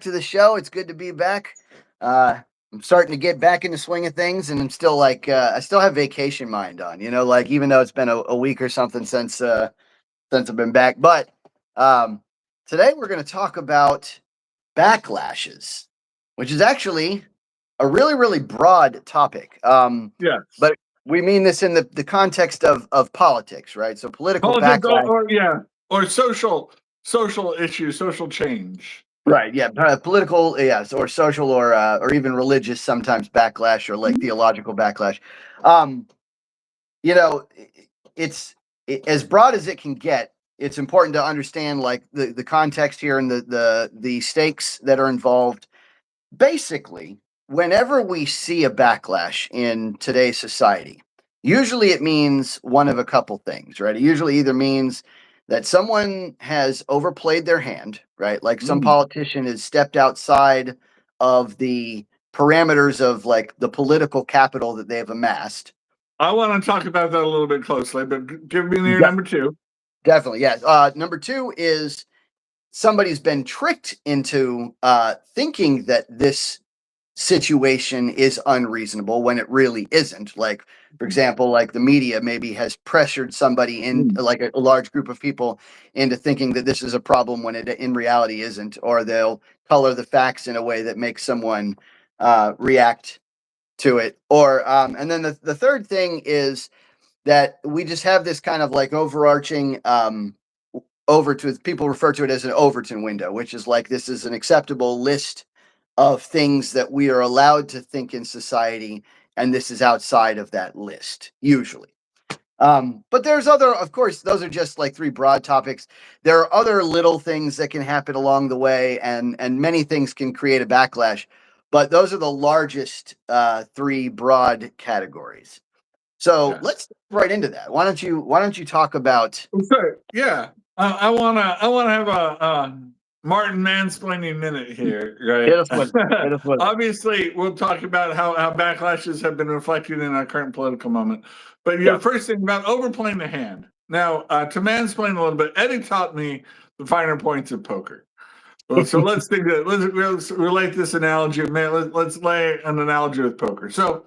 to the show. It's good to be back. I'm starting to get back in the swing of things, and I'm still like I still have vacation mind on. Like even though it's been a week or something since I've been back. But today we're going to talk about backlashes, which is actually a really really broad topic. Yes. But we mean this in the context of politics, right? So political backlash, or social issues, social change. right? Yeah, political, yes, or social, or even religious. Sometimes backlash, or like theological backlash. Um, you know, as broad as it can get. It's important to understand like the context here and the stakes that are involved. Basically, whenever we see a backlash in today's society, usually it means one of a couple things, right? It usually either means that someone has overplayed their hand, right? Like some politician has stepped outside of the parameters of like the political capital that they've amassed. I want to talk about that a little bit closely, but give me your number two. Definitely, yes. Number two is somebody's been tricked into thinking that this situation is unreasonable when it really isn't. Like, for example, like the media maybe has pressured somebody in like a large group of people into thinking that this is a problem when it in reality isn't, or they'll color the facts in a way that makes someone react to it. Or and then the third thing is that we just have this kind of like overarching people refer to it as an Overton window, which is like this is an acceptable list of things that we are allowed to think in society, and this is outside of that list usually. But there's other, of course, those are just like three broad topics. There are other little things that can happen along the way, and many things can create a backlash. But those are the largest three broad categories. So let's right into that. Why don't you talk about? Sure. Yeah, I wanna have a Martin mansplaining minute here, right? Hit us with it. Obviously, we'll talk about how backlashes have been reflected in our current political moment. But your first thing about overplaying the hand. Now, to mansplain a little bit, Eddie taught me the finer points of poker. Well, so let's relate this analogy. Let's lay an analogy with poker. So,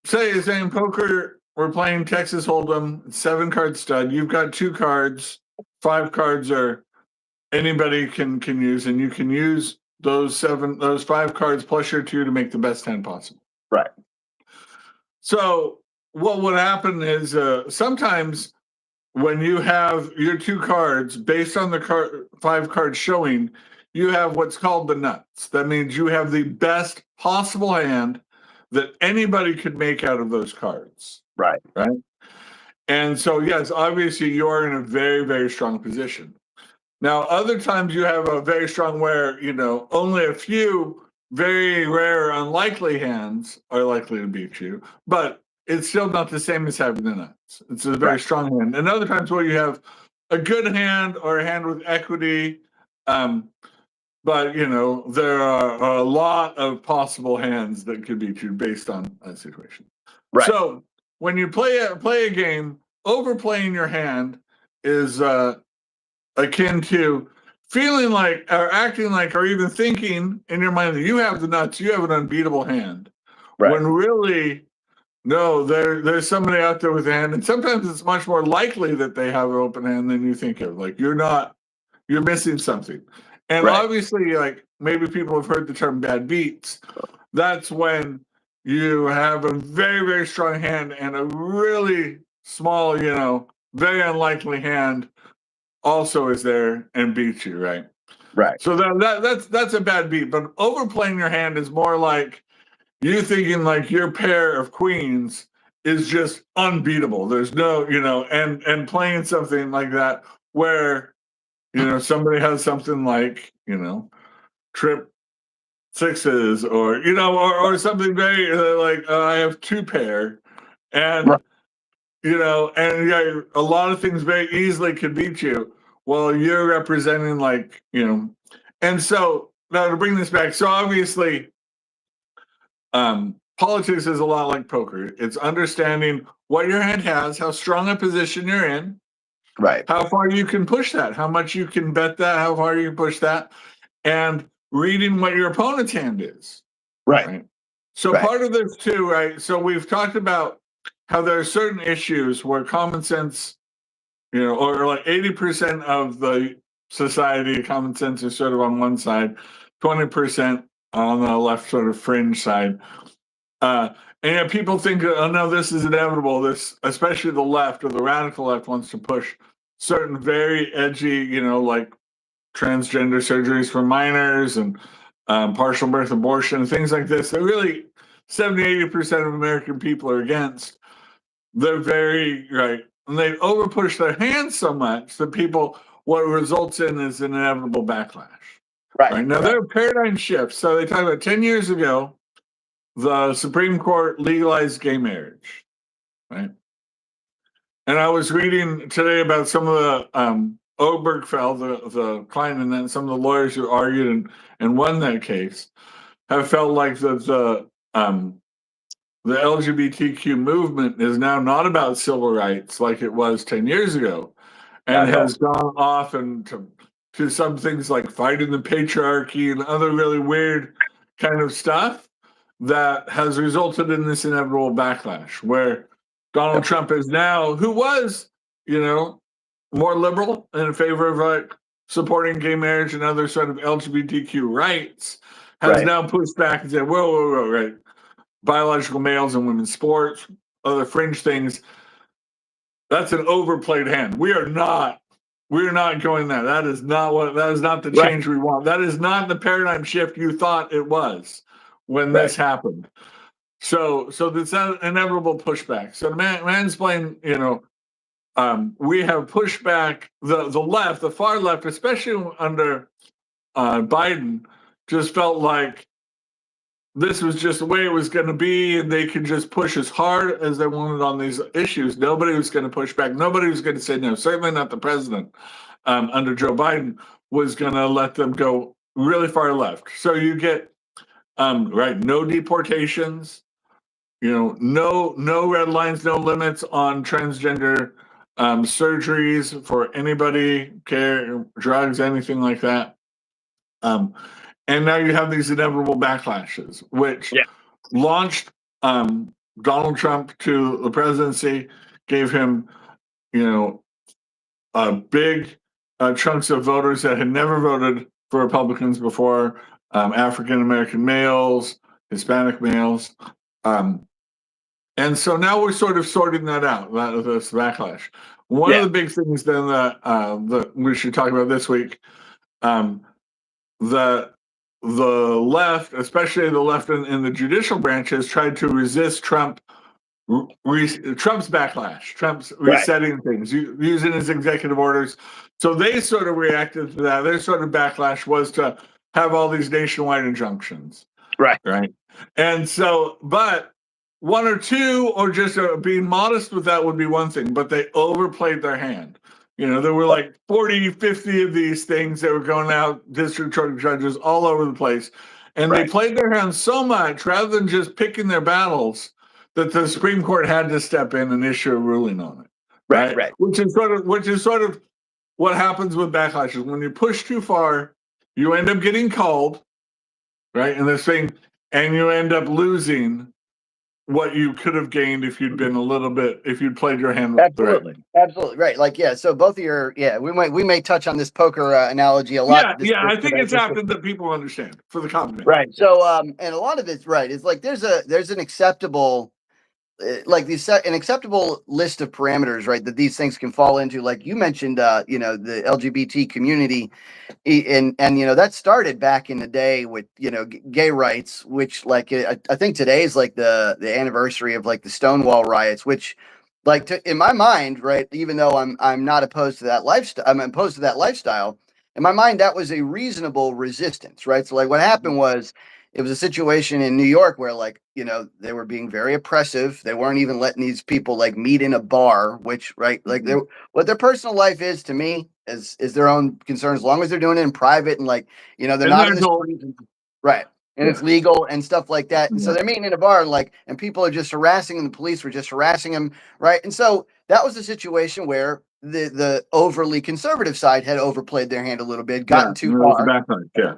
say you're saying poker. We're playing Texas Hold'em, 7-card stud. You've got 2 cards. 5 cards are anybody can use, and you can use those 5 cards plus your 2 to make the best hand possible. Right. So what would happen is sometimes when you have your 2 cards based on the 5 cards showing, you have what's called the nuts. That means you have the best possible hand that anybody could make out of those cards. Right. And so, yes, obviously you're in a very, very strong position. Now, other times you have a very strong where, only a few very rare, unlikely hands are likely to beat you, but it's still not the same as having the nuts. It's a very strong hand. And other times where you have a good hand or a hand with equity, but, there are a lot of possible hands that could beat you based on that situation. Right. So when you play a game, overplaying your hand is akin to feeling like, or acting like, or even thinking in your mind that you have the nuts, you have an unbeatable hand. Right. When really, no, there's somebody out there with a hand, and sometimes it's much more likely that they have an open hand than you think of. Like you're missing something. And obviously, like maybe people have heard the term bad beats. That's when you have a very, very strong hand and a really small, very unlikely hand also is there and beats you, right? Right. So that's a bad beat. But overplaying your hand is more like you thinking like your pair of queens is just unbeatable. There's no, and playing something like that where somebody has something like, trip 6s or, or something very like I have 2 pair and, and a lot of things very easily could beat you. Well, you're representing like, and so now to bring this back. So obviously politics is a lot like poker. It's understanding what your hand has, how strong a position you're in, right, how far you can push that, how much you can bet that, how far you can push that. and reading what your opponent's hand is. Right. So Right. part of this too, right? So we've talked about how there are certain issues where common sense, or like 80% of the society, common sense is sort of on one side, 20% on the left sort of fringe side. And yet people think, oh no, this is inevitable. This, especially the left or the radical left, wants to push certain very edgy, like transgender surgeries for minors and partial birth abortion, things like this. They're really 70-80% of American people are against. They're very right, and they overpush their hands so much that what results in is an inevitable backlash. Right now, there are paradigm shifts. So they talk about 10 years ago, the Supreme Court legalized gay marriage, right? And I was reading today about some of the Obergefell, the client, and then some of the lawyers who argued and won that case have felt like the LGBTQ movement is now not about civil rights like it was 10 years ago, and has gone off and to some things like fighting the patriarchy and other really weird kind of stuff that has resulted in this inevitable backlash where Donald Trump is now, who was, more liberal and in favor of like supporting gay marriage and other sort of LGBTQ rights, has now pushed back and said, whoa, right. Biological males and women's sports, other fringe things. That's an overplayed hand. We are not going there. That is not the change we want. That is not the paradigm shift you thought it was when this happened. So it's an inevitable pushback. So mansplain, we have pushed back the left, the far left, especially under Biden, just felt like this was just the way it was going to be, and they could just push as hard as they wanted on these issues. Nobody was going to push back. Nobody was going to say no. Certainly not the president under Joe Biden was going to let them go really far left. So you get no deportations, no red lines, no limits on transgender surgeries for anybody, care, drugs, anything like that. And now you have these inevitable backlashes, which launched Donald Trump to the presidency, gave him, big chunks of voters that had never voted for Republicans before, African American males, Hispanic males. And so now we're sort of sorting that out, this backlash. One of the big things then that we should talk about this week, the left, especially the left in the judicial branch, has tried to resist Trump's backlash, Trump's resetting things, using his executive orders. So they sort of reacted to that. Their sort of backlash was to have all these nationwide injunctions. Right. And so, but one or two, or just being modest with that would be one thing, but they overplayed their hand. There were like 40, 50 of these things that were going out, district court judges all over the place. And they played their hands so much, rather than just picking their battles, that the Supreme Court had to step in and issue a ruling on it. Right. Which is sort of what happens with backlashes. When you push too far, you end up getting called, right? And this thing, and you end up losing what you could have gained if you'd been if you'd played your hand absolutely right. Like so both of your we may touch on this poker analogy a lot. I think it's happened that people understand for the company, right? So and a lot of it's right. It's like there's an acceptable an acceptable list of parameters, right, that these things can fall into. Like you mentioned, the LGBT community, and that started back in the day with gay rights, which I think today is like the anniversary of like the Stonewall riots, which in my mind, right, even though I'm not opposed to that lifestyle, I'm opposed to that lifestyle. In my mind, that was a reasonable resistance, right? So what happened was, it was a situation in New York where they were being very oppressive. They weren't even letting these people meet in a bar, which what their personal life is, to me, is their own concern, as long as they're doing it in private and they're not in the streets, right? And it's legal and stuff like that. And so they're meeting in a bar and people are just harassing them. The police were just harassing them, right? And so that was a situation where the overly conservative side had overplayed their hand a little bit, gotten too far,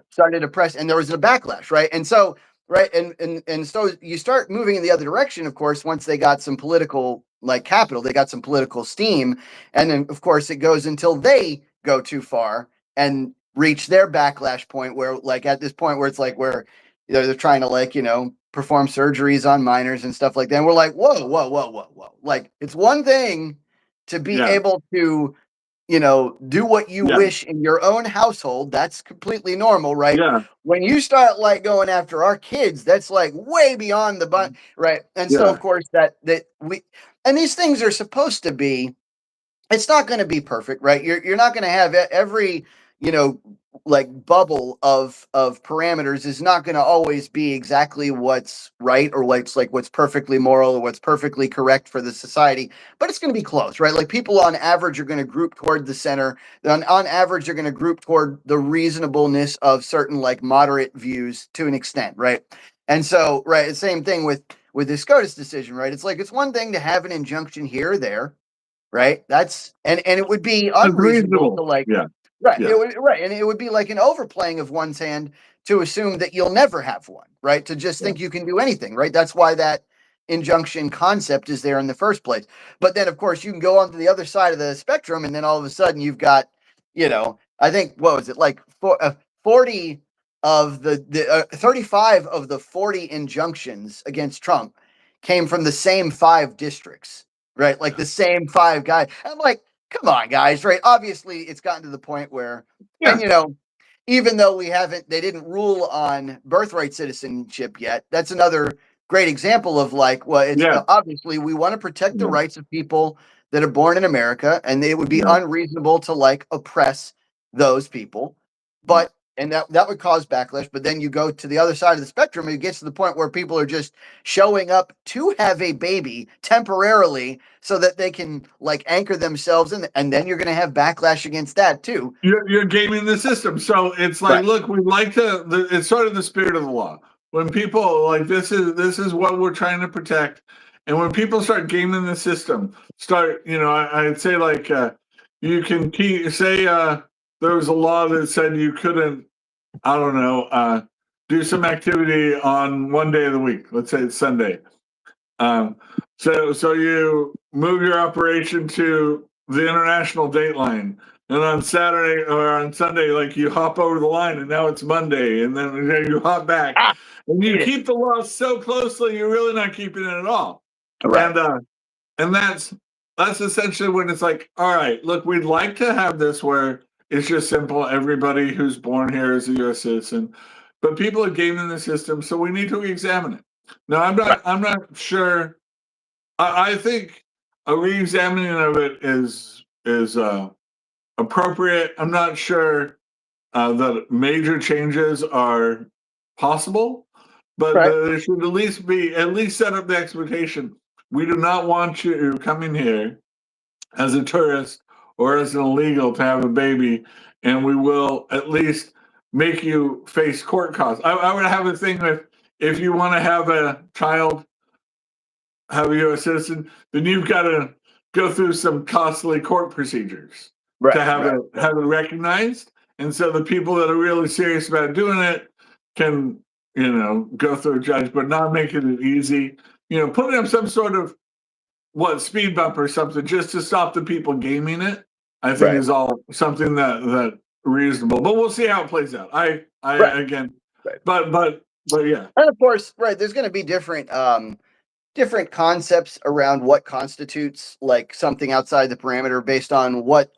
started to press, and there was a backlash, right? And so, right, and so you start moving in the other direction, of course, once they got some political capital, they got some political steam, and then of course it goes until they go too far and reach their backlash point where at this point where it's where they're trying to perform surgeries on minors and stuff like that. And we're like, whoa. It's one thing to be able to, do what you wish in your own household. That's completely normal, right? Yeah. When you start going after our kids, that's way beyond the right? And so of course that and these things are supposed to be, it's not going to be perfect, right? You're not going to have every, bubble of parameters is not going to always be exactly what's right or what's perfectly moral or what's perfectly correct for the society, but it's going to be close, right? People on average are going to group toward the center. On average, they're going to group toward the reasonableness of certain moderate views to an extent, right? And so, right, the same thing with this SCOTUS decision, right? It's one thing to have an injunction here or there, right? That's and it would be unreasonable to right. Yeah. It would, right. And it would be like an overplaying of one's hand to assume that you'll never have one, right? To just think you can do anything, right? That's why that injunction concept is there in the first place. But then of course you can go on to the other side of the spectrum, and then all of a sudden you've got, I think, what was it, 40 of the 35 of the 40 injunctions against Trump came from the same 5 districts. Right, the same 5 guys. I'm like, come on, guys, right? Obviously, it's gotten to the point where, and even though they didn't rule on birthright citizenship yet. That's another great example of obviously we want to protect the rights of people that are born in America, and it would be unreasonable to oppress those people, but. And that would cause backlash. But then you go to the other side of the spectrum, and it gets to the point where people are just showing up to have a baby temporarily so that they can anchor themselves in, and then you're going to have backlash against that too. You're gaming the system. So it's look, we it's sort of the spirit of the law. When people this is what we're trying to protect. And when people start gaming the system, I'd say you can say there was a law that said you couldn't, I don't know, do some activity on one day of the week. Let's say it's Sunday. So you move your operation to the international date line, and on Saturday or on Sunday, you hop over the line, and now it's Monday, and then you hop back, and you keep the law so closely, you're really not keeping it at all. Right. And that's essentially when it's all right, look, we'd like to have this where it's just simple. Everybody who's born here is a U.S. citizen, but people are gaming the system, so we need to examine it. Now, I'm not sure. I think a re-examining of it is appropriate. I'm not sure that major changes are possible, but there should at least set up the expectation. We do not want you coming here as a tourist or as an illegal to have a baby, and we will at least make you face court costs. I would have a thing with, if you want to have a child, have a U.S. citizen, then you've got to go through some costly court procedures to have it recognized. And so the people that are really serious about doing it can, go through a judge, but not making it easy. Putting up some sort of speed bump or something just to stop the people gaming it, I think is all something that reasonable. But we'll see how it plays out. Again, but yeah. And of course, there's going to be different concepts around what constitutes something outside the parameter based on what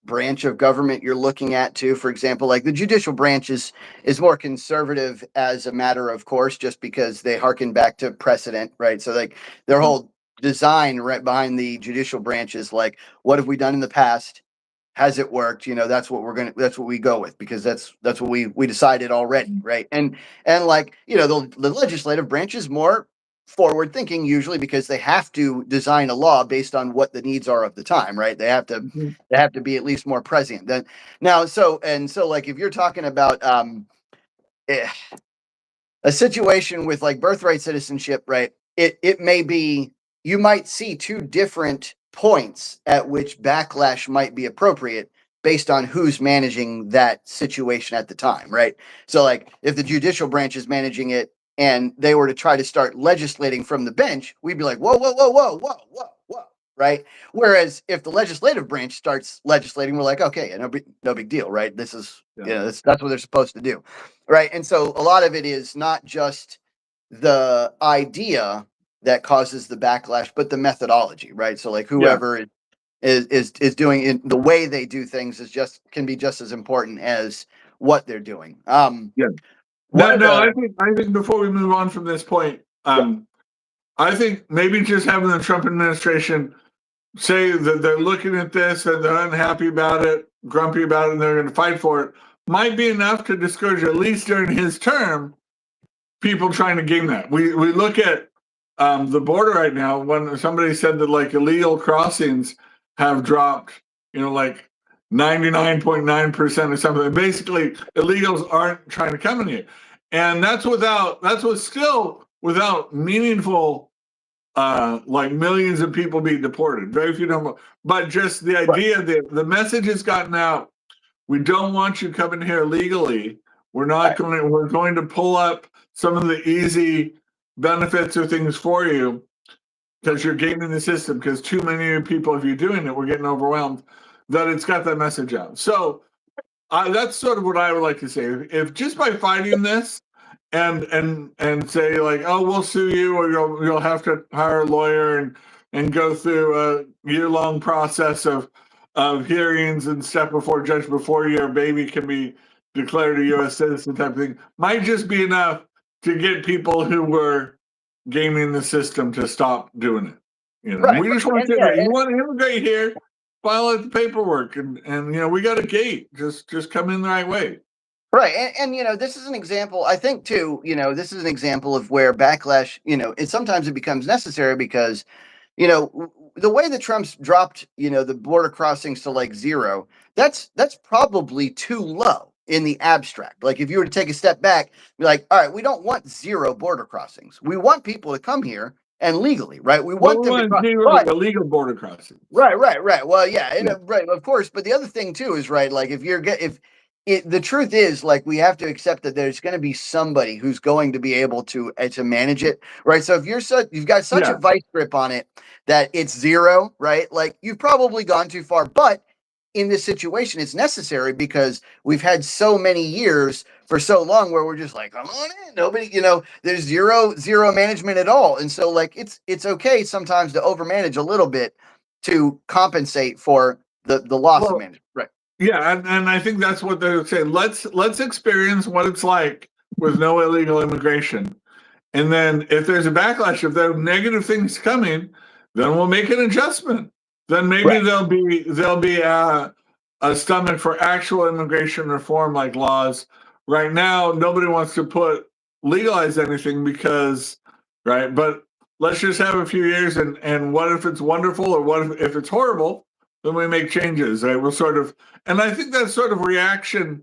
branch of government you're looking at too. For example, the judicial branch is more conservative as a matter of course, just because they harken back to precedent, right? So their whole design right behind the judicial branch is what have we done in the past? Has it worked? That's what we go with, because that's what we decided already, right? And the legislative branch is more forward thinking usually, because they have to design a law based on what the needs are of the time, right? They have to be at least more prescient than now. So if you're talking about a situation with birthright citizenship, right? It may be, you might see 2 different points at which backlash might be appropriate based on who's managing that situation at the time, right? So, like, if the judicial branch is managing it and they were to try to start legislating from the bench, we'd be like, whoa, whoa, whoa, whoa, whoa, whoa, whoa, right? Whereas if the legislative branch starts legislating, we're like, okay, no big deal, right? This is, that's what they're supposed to do, right? And so a lot of it is not just the idea that causes the backlash, but the methodology, right? So, like, whoever is doing it, the way they do things can be just as important as what they're doing. I think before we move on from this point, I think maybe just having the Trump administration say that they're looking at this and they're unhappy about it, grumpy about it, and they're going to fight for it might be enough to discourage, at least during his term, people trying to game that. We look at the border right now. When somebody said that, like, illegal crossings have dropped, like 99.9% or something. Basically, illegals aren't trying to come in here, and that's still without meaningful, like, millions of people being deported. Very few number, but just the idea that the message has gotten out. We don't want you coming here legally. We're not going. We're going to pull up some of the easy benefits or things for you because you're gaming the system. Because too many people, if you're doing it, we're getting overwhelmed. That it's got that message out. So that's sort of what I would like to say. If just by fighting this and say, like, oh, we'll sue you, or you'll have to hire a lawyer and go through a year-long process of hearings and stuff before a judge before your baby can be declared a U.S. citizen type of thing, might just be enough to get people who were gaming the system to stop doing it. We just want to you want to immigrate here, file out the paperwork, and we got a gate. Just come in the right way. Right. And this is an example, I think, too, this is an example of where backlash, sometimes it becomes necessary because, the way that Trump's dropped, the border crossings to like 0, that's probably too low in the abstract. Like, if you were to take a step back, be like, all right, we don't want 0 border crossings. We want people to come here and legally, right? We want them to cross. Illegal border crossings. Right. Well, right, of course. But the other thing too is, right, like, the truth is, like, we have to accept that there's going to be somebody who's going to be able to manage it, right? So if you've got such a vice grip on it that it's 0, right? Like, you've probably gone too far. But in this situation, it's necessary because we've had so many years for so long where we're just like, come on in, nobody, there's zero management at all, and so, like, it's okay sometimes to overmanage a little bit to compensate for the loss of management, right? Yeah, and I think that's what they're saying. Let's experience what it's like with no illegal immigration, and then if there's a backlash, if there are negative things coming, then we'll make an adjustment. Then maybe there'll be a stomach for actual immigration reform, like laws. Right now, nobody wants to legalize anything because, right? But let's just have a few years, and what if it's wonderful, or what if it's horrible? Then we make changes, right? We'll sort of, and I think that sort of reaction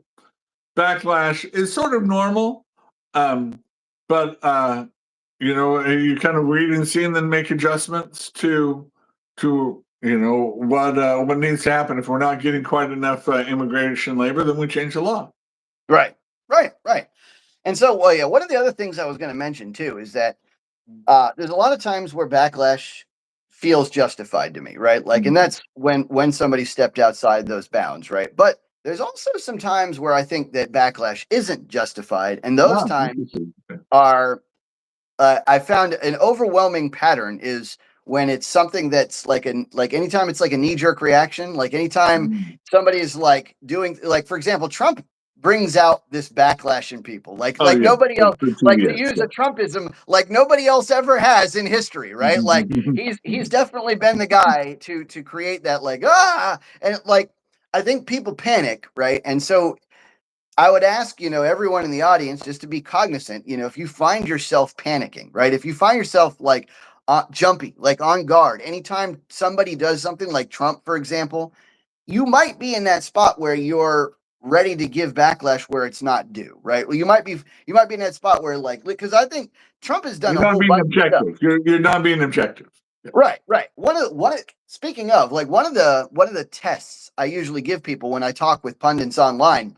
backlash is sort of normal. But you kind of read and see and then make adjustments to what needs to happen. If we're not getting quite enough immigration labor, then we change the law. Right. And so, one of the other things I was going to mention too is that there's a lot of times where backlash feels justified to me, right? Like, and that's when somebody stepped outside those bounds, right? But there's also some times where I think that backlash isn't justified, and those times are, I found an overwhelming pattern is when it's something that's like anytime it's like a knee-jerk reaction, like anytime somebody is like doing, like, for example, Trump brings out this backlash in people, nobody else, like, to use a Trumpism, like nobody else ever has in history, right? Like, he's definitely been the guy to create that, like, and, like, I think people panic, right? And so I would ask, everyone in the audience just to be cognizant, if you find yourself panicking, right? If you find yourself like jumpy, like on guard, anytime somebody does something like Trump, for example, you might be in that spot where you're ready to give backlash where it's not due, right? Well, you might be in that spot where, like, because I think Trump has done a whole bunch of stuff. You're not being objective. Right, right. Speaking of, like one of the tests I usually give people when I talk with pundits online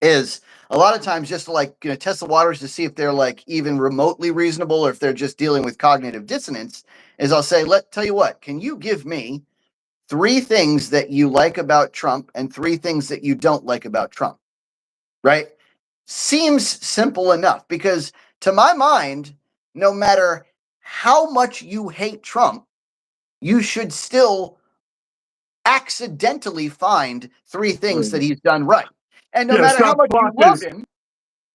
is a lot of times just to like test the waters to see if they're like even remotely reasonable or if they're just dealing with cognitive dissonance. Is I'll say, tell you what, can you give me 3 things that you like about Trump and 3 things that you don't like about Trump? Right? Seems simple enough because to my mind, no matter how much you hate Trump, you should still accidentally find 3 things that he's done right. And no Yeah, matter how stop much you clock love is him,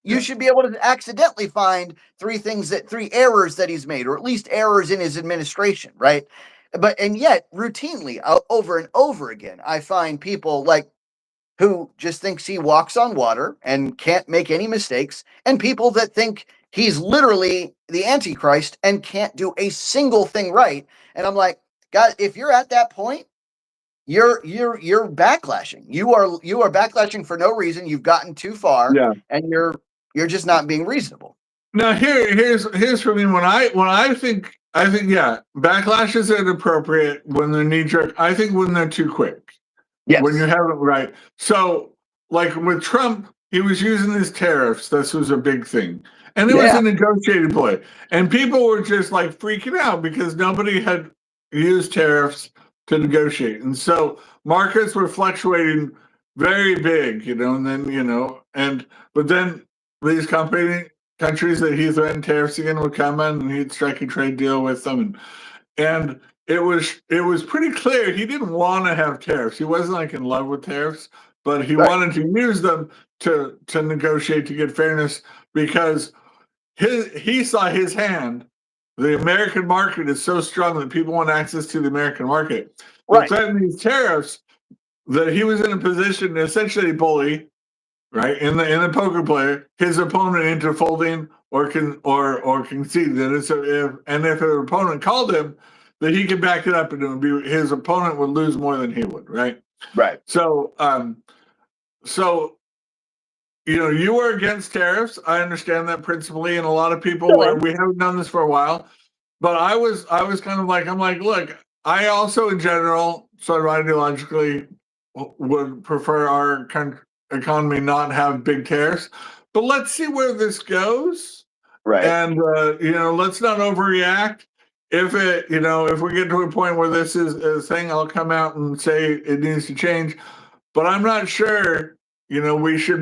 you yeah. should be able to accidentally find 3 errors that he's made, or at least errors in his administration, right? And yet, routinely, over and over again, I find people like who just thinks he walks on water and can't make any mistakes, and people that think he's literally the Antichrist and can't do a single thing right. And I'm like, God, if you're at that point, you're backlashing. You are backlashing for no reason. You've gotten too far, Yeah. and you're just not being reasonable. Now here's for me when I think yeah, backlashes are inappropriate when they're knee jerk. I think when they're too quick. When you Yes. have it right. So like with Trump, he was using his tariffs. This was a big thing. And it was Yeah. a negotiated play. And people were just like freaking out because nobody had used tariffs to negotiate. And so markets were fluctuating very big, and then, but then these countries that he threatened tariffs again would come in and he'd strike a trade deal with them. And it was pretty clear he didn't want to have tariffs. He wasn't like in love with tariffs, but he wanted to use them to negotiate to get fairness because he saw his hand. The American market is so strong that people want access to the American market. But threatening these tariffs, that he was in a position to essentially bully, right, in the poker player, his opponent into folding or concede that if an opponent called him, that he could back it up and it would be his opponent would lose more than he would, right? Right. So you were against tariffs. I understand that principally, and a lot of people were. We haven't done this for a while, but I was kind of like, I'm like, look, I also in general sort of ideologically would prefer our economy not have big tariffs, but let's see where this goes. Right. And let's not overreact. If we get to a point where this is a thing, I'll come out and say it needs to change. But I'm not sure. We should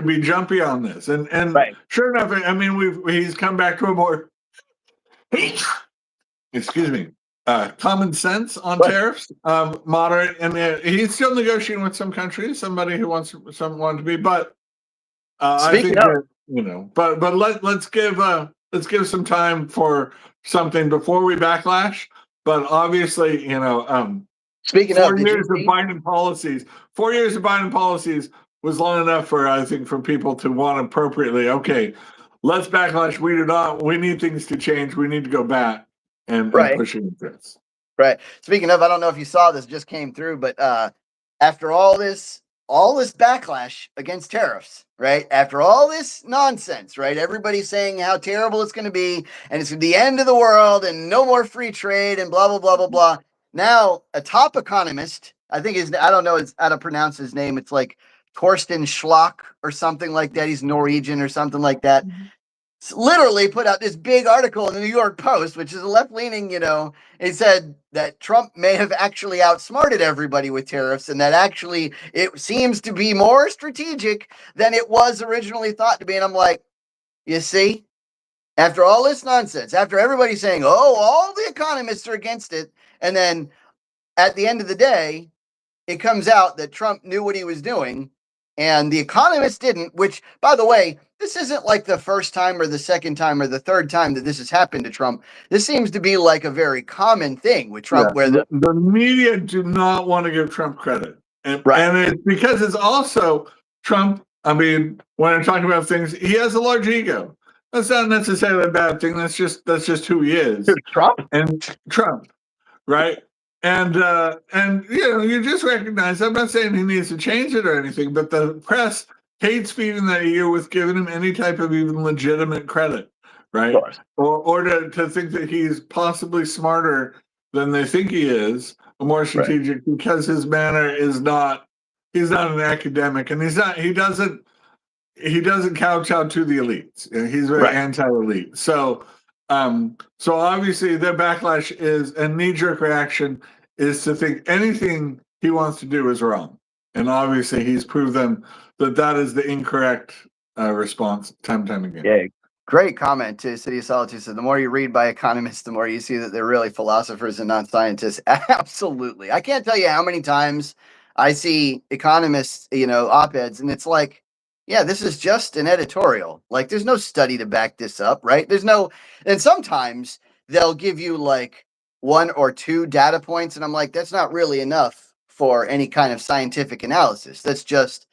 be jumpy on this. And sure enough, I mean, he's come back to a more excuse me, common sense on tariffs, moderate, and he's still negotiating with some countries. Somebody who wants someone to be, but I think that but let's give some time for something before we backlash. But obviously, Speaking 4 of, years of Biden policies, 4 years of Biden policies was long enough I think for people to want appropriately. Okay, let's backlash. We need things to change. We need to go back and push against this. Right. Speaking of, I don't know if you saw this just came through, but after all this backlash against tariffs, right? After all this nonsense, right? Everybody's saying how terrible it's going to be and it's the end of the world and no more free trade and blah, blah, blah, blah, blah. Now, a top economist, I don't know how to pronounce his name. It's like Torsten Schlock or something like that. He's Norwegian or something like that. Literally put out this big article in the New York Post, which is a left-leaning, it said that Trump may have actually outsmarted everybody with tariffs and that actually it seems to be more strategic than it was originally thought to be. And I'm like, you see, after all this nonsense, after everybody saying, oh, all the economists are against it, and then at the end of the day, it comes out that Trump knew what he was doing and the economists didn't, which, by the way, this isn't like the first time or the second time or the third time that this has happened to Trump. This seems to be like a very common thing with Trump, where the media do not want to give Trump credit. And it's because it's also Trump. I mean, when I'm talking about things, he has a large ego. That's not necessarily a bad thing. That's just who he is. Trump, right? And you just recognize. I'm not saying he needs to change it or anything, but the press hates feeding that ear with giving him any type of even legitimate credit, right? Or to think that he's possibly smarter than they think he is, or more strategic, because his manner is not. He's not an academic, and he's not. He doesn't kowtow to the elites. He's very anti-elite. So obviously their backlash is a knee-jerk reaction is to think anything he wants to do is wrong. And obviously he's proved them that is the incorrect response time and time again. Yeah. Great comment to City of Solitude. So the more you read by economists, the more you see that they're really philosophers and not scientists. Absolutely. I can't tell you how many times I see economists, op-eds, and it's like, yeah, this is just an editorial. Like, there's no study to back this up, right? And sometimes they'll give you like 1 or 2 data points, and I'm like, that's not really enough for any kind of scientific analysis. That's just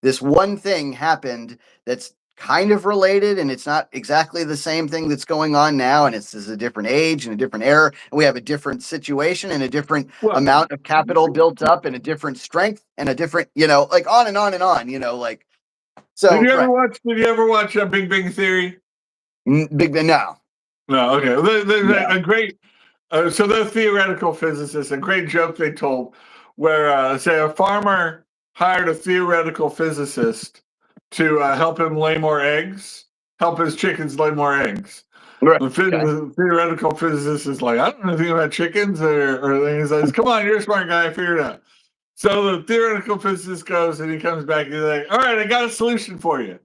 this one thing happened that's kind of related, and it's not exactly the same thing that's going on now, and it's a different age and a different era, and we have a different situation and a different amount of capital built up and a different strength and a different, like on and on and on, like. So did you ever watch Big Bang Theory? Big Bang? No. Okay. There's a great so they're theoretical physicists. A great joke they told where say a farmer hired a theoretical physicist to help him lay more eggs, help his chickens lay more eggs. Right. The theoretical physicist is like, I don't know anything about chickens or things. He says, come on, you're a smart guy, figure it out. So the theoretical physicist goes and he comes back and he's like, all right, I got a solution for you.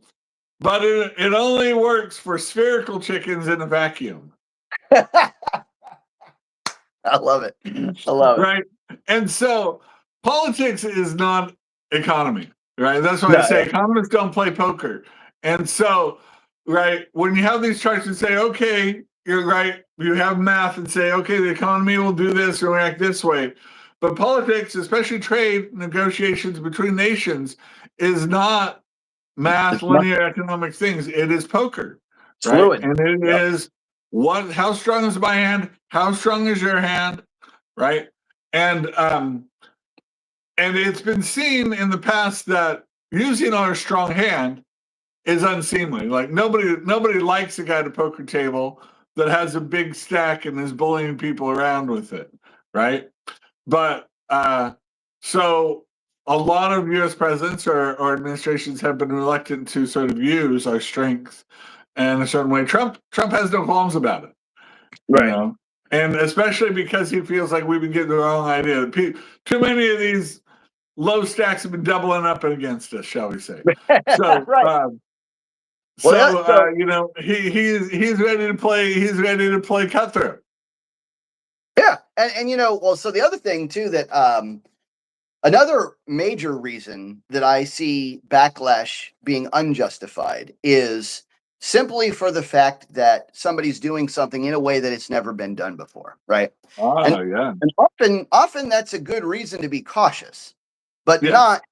But it only works for spherical chickens in a vacuum. I love it. Right. And so politics is not economy. Right. That's why I say economists don't play poker. And so, right, when you have these charts and say, okay, you're right, you have math and say, okay, the economy will do this or react this way. But politics, especially trade negotiations between nations, is not math, linear economic things. It is poker. Right. Fluid. And it is how strong is my hand? How strong is your hand? Right. And it's been seen in the past that using our strong hand is unseemly. Like nobody likes a guy at a poker table that has a big stack and is bullying people around with it, right? But so a lot of U.S. presidents or administrations have been reluctant to sort of use our strength in a certain way. Trump has no qualms about it, right? And especially because he feels like we've been getting the wrong idea. Too many of these low stacks have been doubling up against us, shall we say? So, he's ready to play. He's ready to play cutthroat. Yeah, and so the other thing too that another major reason that I see backlash being unjustified is simply for the fact that somebody's doing something in a way that it's never been done before, right? And often that's a good reason to be cautious, but not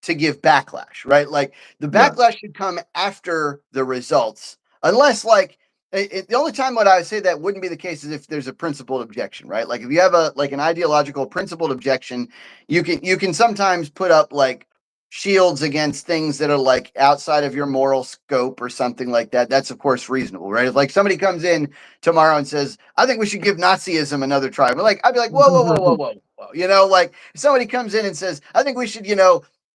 to give backlash, right? Like the backlash should come after the results, unless the only time when I would say that wouldn't be the case is if there's a principled objection, right? Like if you have an ideological principled objection, you can sometimes put up like shields against things that are like outside of your moral scope or something like that. That's of course reasonable, right? If like somebody comes in tomorrow and says, I think we should give Nazism another try. I'd be like, whoa. Like if somebody comes in and says, I think we should,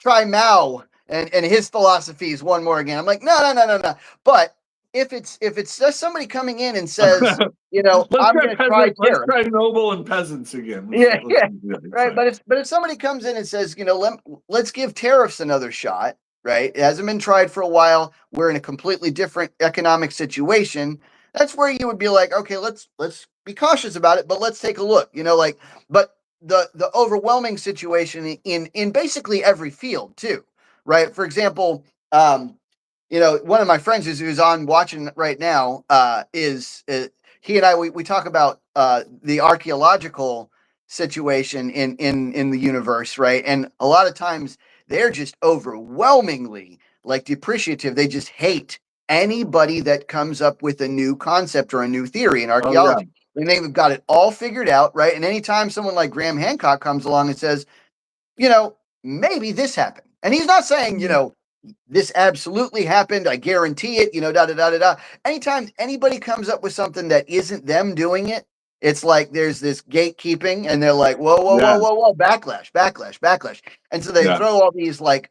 try Mao and his philosophies one more again. I'm like, no. But if it's just somebody coming in and says, I'm going to try let's try noble and peasants again. Right. But if somebody comes in and says, let's give tariffs another shot, right? It hasn't been tried for a while. We're in a completely different economic situation. That's where you would be like, okay, let's be cautious about it, but let's take a look. But the overwhelming situation in basically every field too, right? For example, one of my friends who's on watching right now is he and I we talk about the archaeological situation in the universe, right? And a lot of times they're just overwhelmingly like depreciative. They just hate anybody that comes up with a new concept or a new theory in archaeology. And they've got it all figured out, right? And anytime someone like Graham Hancock comes along and says, maybe this happened. And he's not saying, this absolutely happened. I guarantee it. You know, da da da da da. Anytime anybody comes up with something that isn't them doing it, it's like there's this gatekeeping, and they're like, whoa, whoa, whoa, Yeah. whoa, whoa, backlash, backlash, backlash, and so they Yeah. throw all these like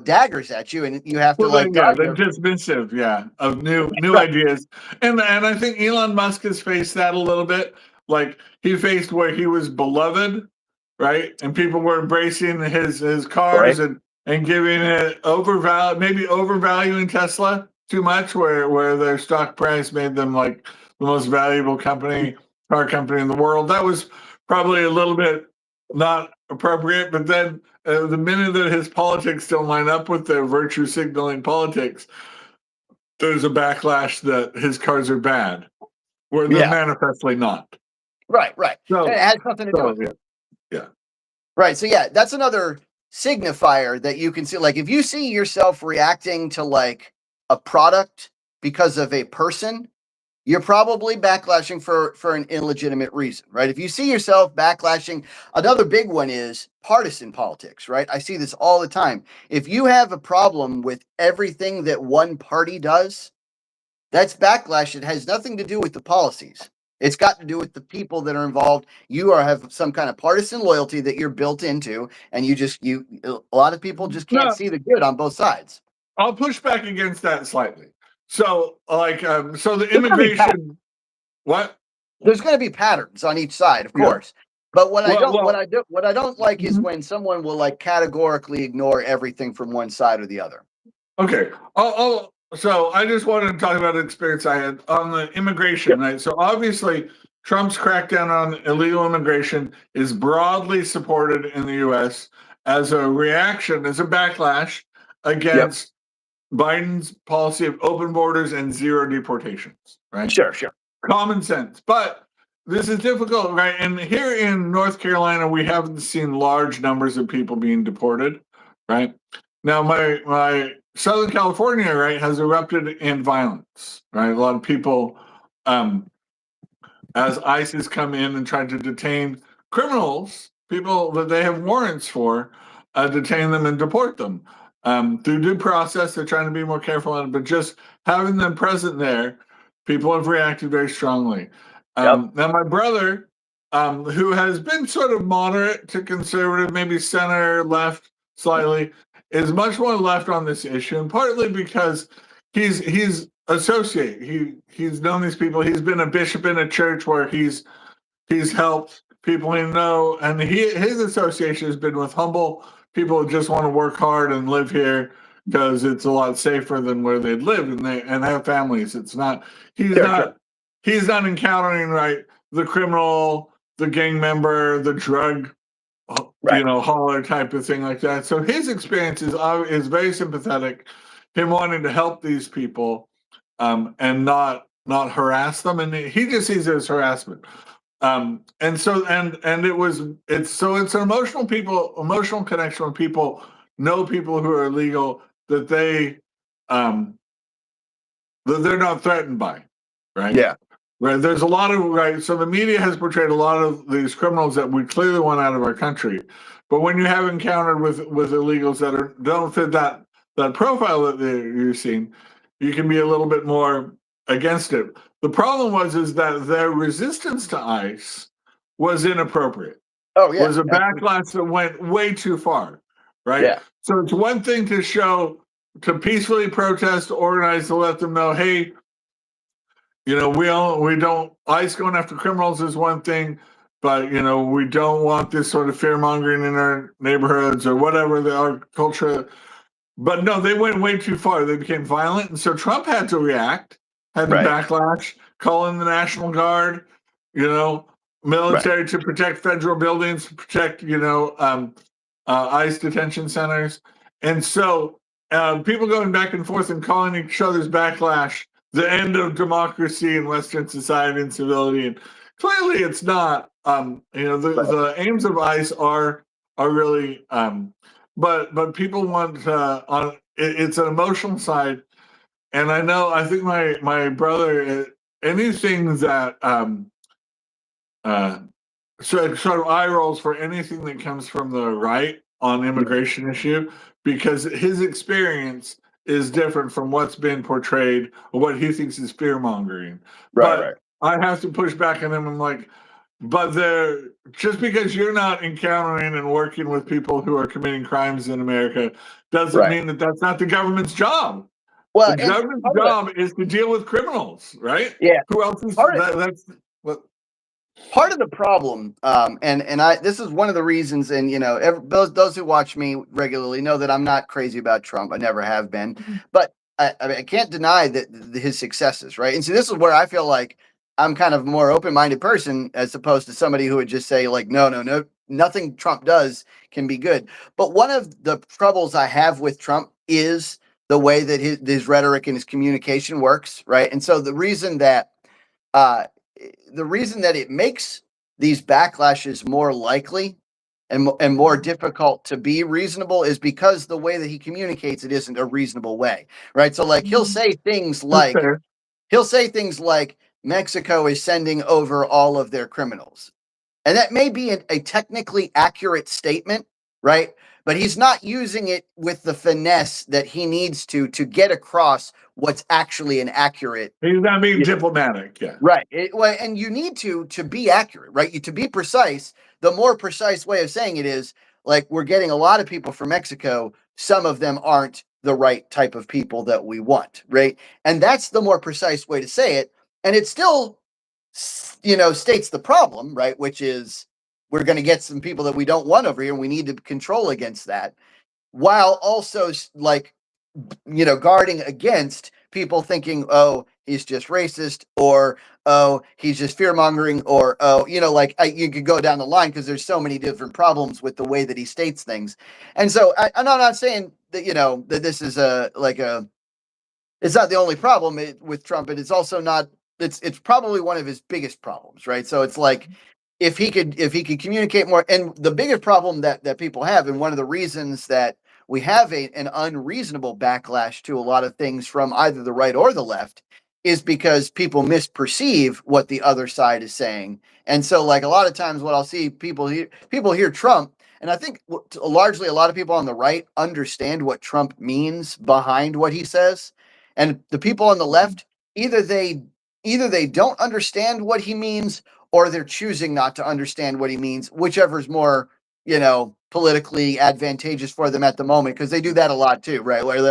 daggers at you, and you have to Well, like yeah, dodge they're them. dismissive, yeah, of new Right. ideas, and I think Elon Musk has faced that a little bit. Like he faced where he was beloved, right, and people were embracing his cars Right. and giving it overvalue, maybe overvaluing Tesla too much, where their stock price made them like the most valuable car company in the world. That was probably a little bit not appropriate, but then the minute that his politics don't line up with their virtue signaling politics, there's a backlash that his cars are bad, where they're Yeah. manifestly not. Right. Right. And it So, has nothing to do with it. yeah. Right. So yeah, that's another signifier that you can see. Like if you see yourself reacting to like a product because of a person, you're probably backlashing for an illegitimate reason, right? If you see yourself backlashing, another big one is partisan politics, right? I see this all the time. If you have a problem with everything that one party does, that's backlash. It has nothing to do with the policies. It's got to do with the people that are involved. You have some kind of partisan loyalty that you're built into, and a lot of people just can't No, see the good on both sides. I'll push back against that slightly. So, so the There's gonna be immigration, what? there's going to be patterns on each side, of Yeah. course. But what I Well, don't like is Mhm. when someone will like categorically ignore everything from one side or the other. Okay. So I just wanted to talk about an experience I had on the immigration, Yep. right? So obviously, Trump's crackdown on illegal immigration is broadly supported in the US as a reaction, as a backlash Yep. against Biden's policy of open borders and zero deportations, right? Sure. Sure. Common sense. But this is difficult, right? And here in North Carolina, we haven't seen large numbers of people being deported, right? Now, my Southern California, right, has erupted in violence, right? A lot of people, as ICE has come in and tried to detain criminals, people that they have warrants for, detain them and deport them. Through due process, they're trying to be more careful on it, but just having them present there, people have reacted very strongly. Yep. Now, my brother, who has been sort of moderate to conservative, maybe center left slightly, is much more left on this issue, and partly because he's he's known these people. He's been a bishop in a church where he's helped people he know, and his association has been with humble people who just want to work hard and live here because it's a lot safer than where they'd live and have families. It's not he's Sure. not Sure. he's not encountering right the criminal, the gang member, the drug Right. hauler type of thing like that. So his experience is very sympathetic. Him wanting to help these people, and not harass them, and he just sees it as harassment. And so it's an emotional connection when people know people who are illegal that they're not threatened by, right? Yeah. Right. There's a lot of right. So the media has portrayed a lot of these criminals that we clearly want out of our country, but when you have encountered with illegals that don't fit that profile that you're seeing, you can be a little bit more against it. The problem is that their resistance to ICE was inappropriate. Oh yeah. Was a backlash that went way too far, right? Yeah. So it's one thing to peacefully protest, organize, to let them know, hey, we don't ICE going after criminals is one thing, but we don't want this sort of fear mongering in our neighborhoods or whatever our culture. But no, they went way too far. They became violent, and so Trump had to react, had to Right. backlash, call in the National Guard, military to protect federal buildings, to protect ICE detention centers, and so people going back and forth and calling each other's backlash the end of democracy in Western society and civility, and clearly it's not. The aims of ICE are really, but people want it's an emotional side, and I think my brother, anything that sort of eye rolls for anything that comes from the right on immigration issue because his experience is different from what's been portrayed or what he thinks is fear mongering. Right, But right. I have to push back on him. I'm like, but just because you're not encountering and working with people who are committing crimes in America doesn't Right. mean that that's not the government's job. The Well, and government's part of job is to deal with criminals, right? yeah, Who else is part of that's what part of the problem, and I this is one of the reasons, and those who watch me regularly know that I'm not crazy about Trump. I never have been, but I mean, I can't deny that his successes, right? And so this is where I feel like I'm kind of a more open-minded person as opposed to somebody who would just say like, no, no, no, nothing Trump does can be good. But one of the troubles I have with Trump is the way that his rhetoric and his communication works, right? And so uh, the reason that it makes these backlashes more likely and more difficult to be reasonable is because the way that he communicates it isn't a reasonable way, right? So like that's fair. he'll say things like Mexico is sending over all of their criminals. And that may be a technically accurate statement, right? But he's not using it with the finesse that he needs to get across what's actually an accurate. He's not being diplomatic, yeah. Right. Well, and you need to be accurate, right? To be precise. The more precise way of saying it is like we're getting a lot of people from Mexico. Some of them aren't the right type of people that we want, right? And that's the more precise way to say it. And it still, states the problem, right? Which is we're going to get some people that we don't want over here, and we need to control against that, while also like guarding against people thinking, oh, he's just racist, or oh, he's just fear mongering, or oh, you could go down the line because there's so many different problems with the way that he states things. And so I'm not saying that that this is it's not the only problem with Trump, but it's also not. It's probably one of his biggest problems, right? So it's like if he could communicate more, and the biggest problem that people have, and one of the reasons that we have an unreasonable backlash to a lot of things from either the right or the left is because people misperceive what the other side is saying. And so like a lot of times what I'll see people hear Trump, and I think largely a lot of people on the right understand what Trump means behind what he says. And the people on the left, either they don't understand what he means or they're choosing not to understand what he means, whichever is more, politically advantageous for them at the moment, because they do that a lot too, right? Where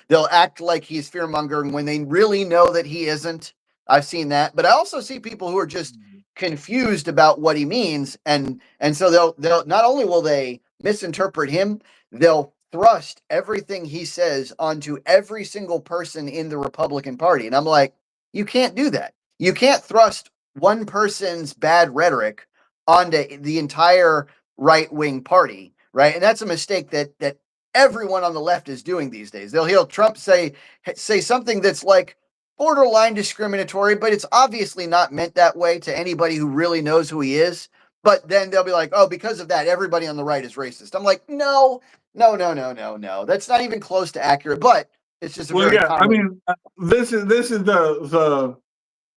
they'll act like he's fear mongering when they really know that he isn't. I've seen that, but I also see people who are just confused about what he means, and so they'll not only will they misinterpret him, they'll thrust everything he says onto every single person in the Republican Party, and I'm like, you can't do that. You can't thrust one person's bad rhetoric onto the entire right-wing party, right? And that's a mistake that everyone on the left is doing these days. They'll hear Trump say something that's like borderline discriminatory, but it's obviously not meant that way to anybody who really knows who he is. But then they'll be like, oh, because of that, everybody on the right is racist. I'm like, no. That's not even close to accurate, but it's just a very common. I mean, this is the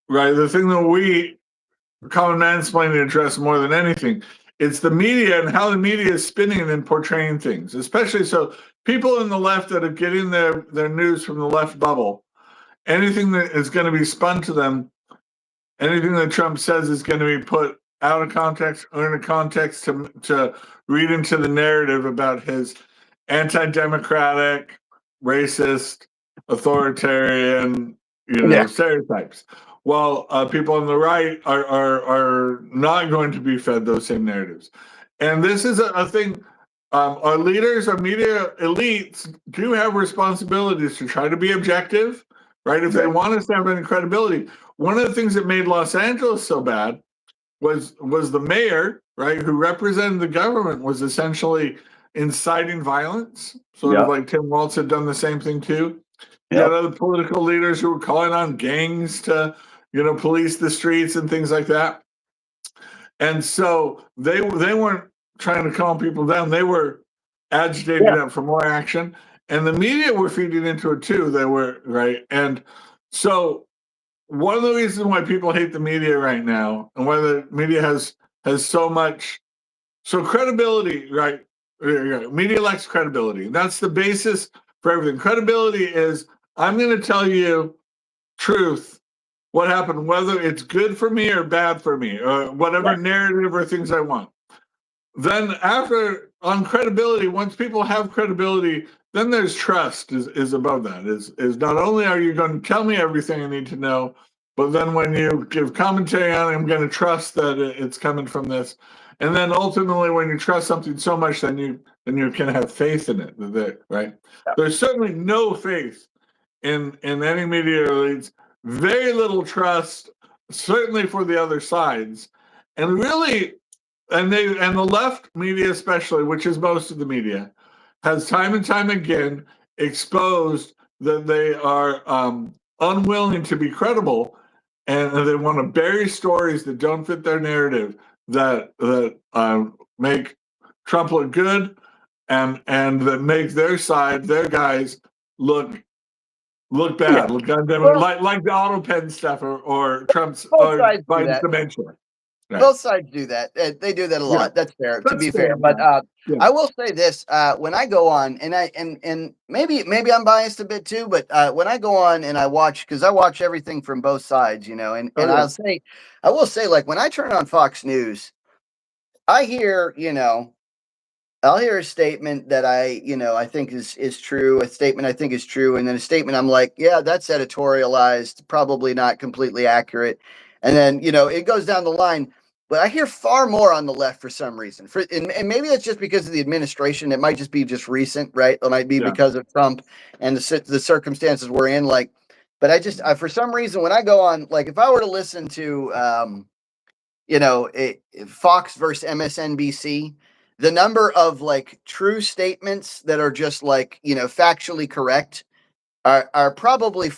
right, the thing that we common mansplaining address more than anything. It's the media and how the media is spinning and portraying things, especially so people in the left that are getting their news from the left bubble. Anything that is going to be spun to them, anything that Trump says is going to be put out of context or in a context to read into the narrative about his anti-democratic, racist, authoritarian, stereotypes. While people on the right are not going to be fed those same narratives. And this is a thing. Our leaders, our media elites do have responsibilities to try to be objective, right? If they want us to have any credibility. One of the things that made Los Angeles so bad was the mayor, right, who represented the government, was essentially inciting violence, sort of like Tim Walz had done the same thing too. You had other political leaders who were calling on gangs to police the streets and things like that. And so they weren't trying to calm people down. They were agitating them for more action. And the media were feeding into it too. They were, right? And so one of the reasons why people hate the media right now and why the media has so credibility, right? Media lacks credibility. That's the basis for everything. Credibility is, I'm going to tell you truth, what happened, whether it's good for me or bad for me, or whatever narrative or things I want. Then after, on credibility, once people have credibility, then there's trust is above that. Is not only are you going to tell me everything I need to know, but then when you give commentary on it, I'm going to trust that it's coming from this. And then ultimately, when you trust something so much, then you can have faith in it, right? Yeah. There's certainly no faith in any media leads, very little trust, certainly for the other sides, and really, and the left media especially, which is most of the media, has time and time again exposed that they are unwilling to be credible, and they want to bury stories that don't fit their narrative, that make Trump look good, and that make their side, their guys, look bad, look goddamn, Well, like the auto pen stuff or Trump's both or sides do Biden's that. dementia. Right. Both sides do that. They do that a lot. That's fair. To be fair, but I will say this: when I go on, and maybe I'm biased a bit too, but when I go on and I watch, because I watch everything from both sides, and I will say, like when I turn on Fox News, I hear, I'll hear a statement that I think is true, a statement I think is true, and then a statement I'm like, yeah, that's editorialized, probably not completely accurate. And then, it goes down the line. But I hear far more on the left for some reason. And maybe it's just because of the administration. It might just be just recent, right? It might be because of Trump and the circumstances we're in. Like, but for some reason, when I go on, like, if I were to listen to, Fox versus MSNBC, the number of like true statements that are just like, factually correct are probably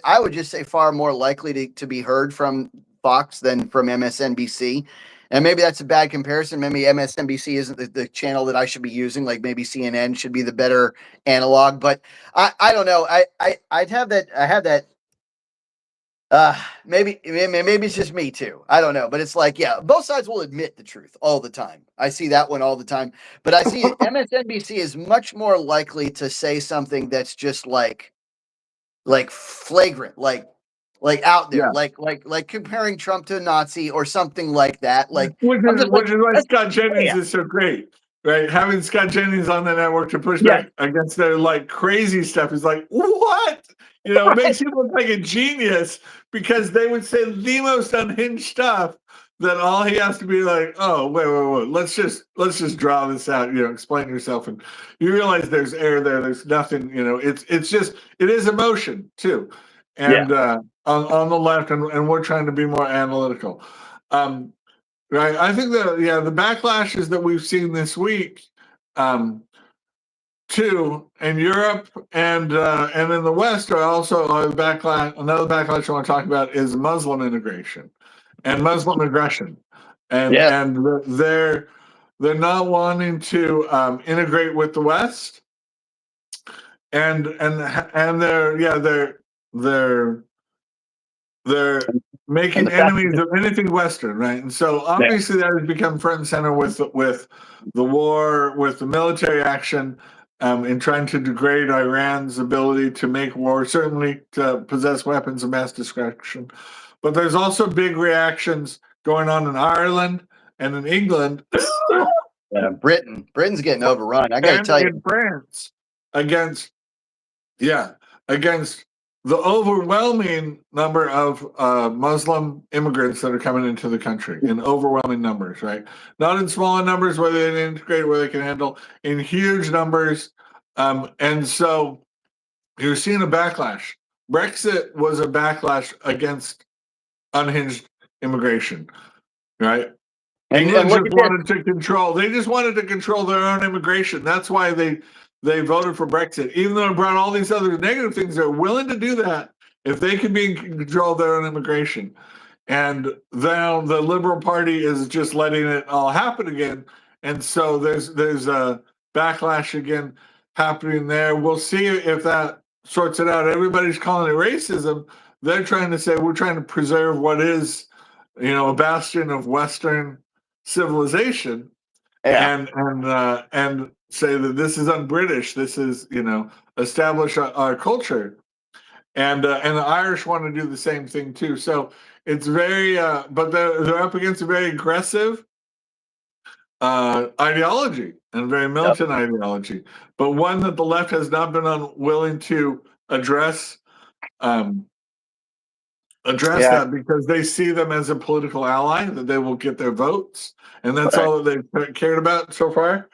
I would just say far more likely to be heard from Fox than from MSNBC. And maybe that's a bad comparison. Maybe MSNBC isn't the channel that I should be using. Like maybe CNN should be the better analog. But I don't know. I have that. Maybe it's just me too. I don't know. But it's like, yeah, both sides will admit the truth all the time. I see that one all the time. But I see MSNBC is much more likely to say something that's just like flagrant, like out there, like comparing Trump to a Nazi or something like that. Like, which is why Scott Jennings is so great, right? Having Scott Jennings on the network to push back against their like crazy stuff is like, what? It makes you look like a genius, because they would say the most unhinged stuff that all he has to be like, oh, wait, let's just draw this out, explain yourself, and you realize there's air there, there's nothing, it's just, it is emotion too. And on the left, and we're trying to be more analytical. Right. I think the backlashes that we've seen this week, too, in Europe and in the West are also backlash. Another backlash I want to talk about is Muslim integration and Muslim aggression, and they're not wanting to integrate with the West, and they're making enemies of anything Western, right? And so obviously that has become front and center with the war, with the military action, in trying to degrade Iran's ability to make war, certainly to possess weapons of mass destruction. But there's also big reactions going on in Ireland and in England. Britain's getting overrun. I got to tell you, in France against the overwhelming number of Muslim immigrants that are coming into the country, in overwhelming numbers, right? Not in smaller numbers where they integrate, where they can handle, in huge numbers. And so you're seeing a backlash. Brexit was a backlash against unhinged immigration, right? England just wanted to control. They just wanted to control their own immigration. That's why they voted for Brexit, even though it brought all these other negative things. They're willing to do that if they can be in control of their own immigration. And now the Liberal Party is just letting it all happen again. And so there's a backlash again happening there. We'll see if that sorts it out. Everybody's calling it racism. They're trying to say we're trying to preserve what is, a bastion of Western civilization. Yeah. and say that this is un-British. This is, establish our culture. And the Irish want to do the same thing too. So it's very, but they're up against a very aggressive ideology and very militant ideology, but one that the left has not been unwilling to address. Address Yeah. that because they see them as a political ally, that they will get their votes, and that's Right. all that they've cared about so far.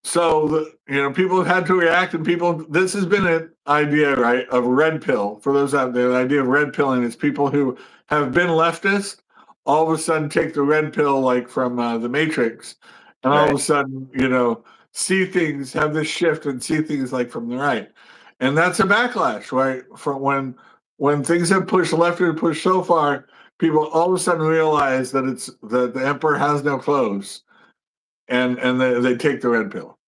So people have had to react, and this has been an idea, right, of red pill. For those out there, the idea of red pilling is people who have been leftist all of a sudden take the red pill, like from the Matrix, and all of a sudden, see things, have this shift, and see things like from the right, and that's a backlash, right? From when things have pushed left and pushed so far, people all of a sudden realize that that the emperor has no clothes, and they take the red pill.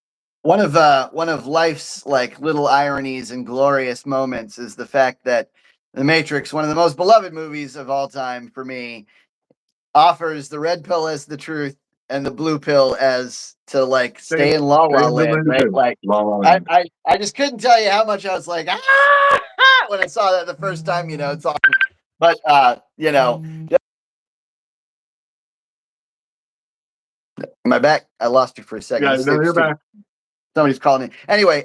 One of life's like little ironies and glorious moments is the fact that The Matrix, one of the most beloved movies of all time for me, offers the red pill as the truth and the blue pill as to like stay in La La Land, right? Like I just couldn't tell you how much I was like when I saw that the first time, it's on. But am I back? I lost you for a second. Yeah, no, you're back. Somebody's calling me. Anyway,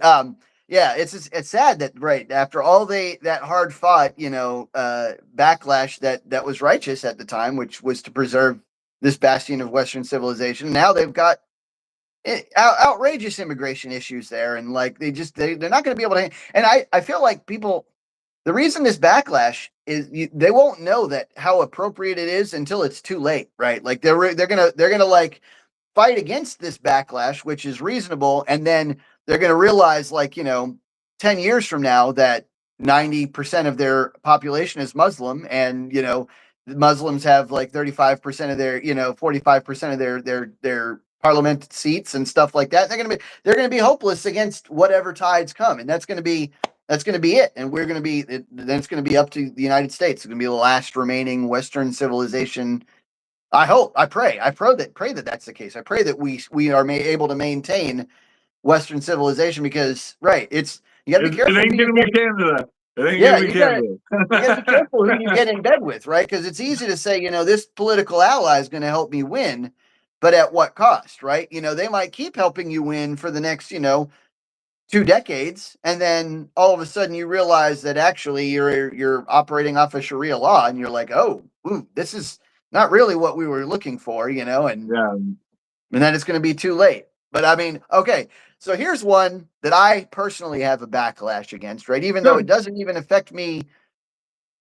yeah, it's sad that right after all that hard fought, backlash that was righteous at the time, which was to preserve this bastion of Western civilization. Now they've got outrageous immigration issues there, and like they're not going to be able to. And I feel like people, the reason this backlash is they won't know that how appropriate it is until it's too late, right? Like they're gonna like fight against this backlash, which is reasonable, and then they're going to realize, like 10 years from now, that 90% of their population is Muslim, and Muslims have like 35% of their 45% of their parliament seats and stuff like that. They're going to be hopeless against whatever tides come, and that's going to be it. And we're going to be then it's going to be up to the United States. It's going to be the last remaining Western civilization. I hope, I pray that that's the case. I pray that we are able to maintain Western civilization, because it's you got to be careful. It ain't gonna be Canada. It ain't Yeah, gonna be Canada. You got to be careful who you get in bed with, right? Because it's easy to say, this political ally is going to help me win, but at what cost, right? They might keep helping you win for the next 2 decades, and then all of a sudden you realize that actually you're operating off of Sharia law, and you're like, oh, this is not really what we were looking for, and then it's going to be too late. But I mean, okay, so here's one that I personally have a backlash against, right? Even though it doesn't even affect me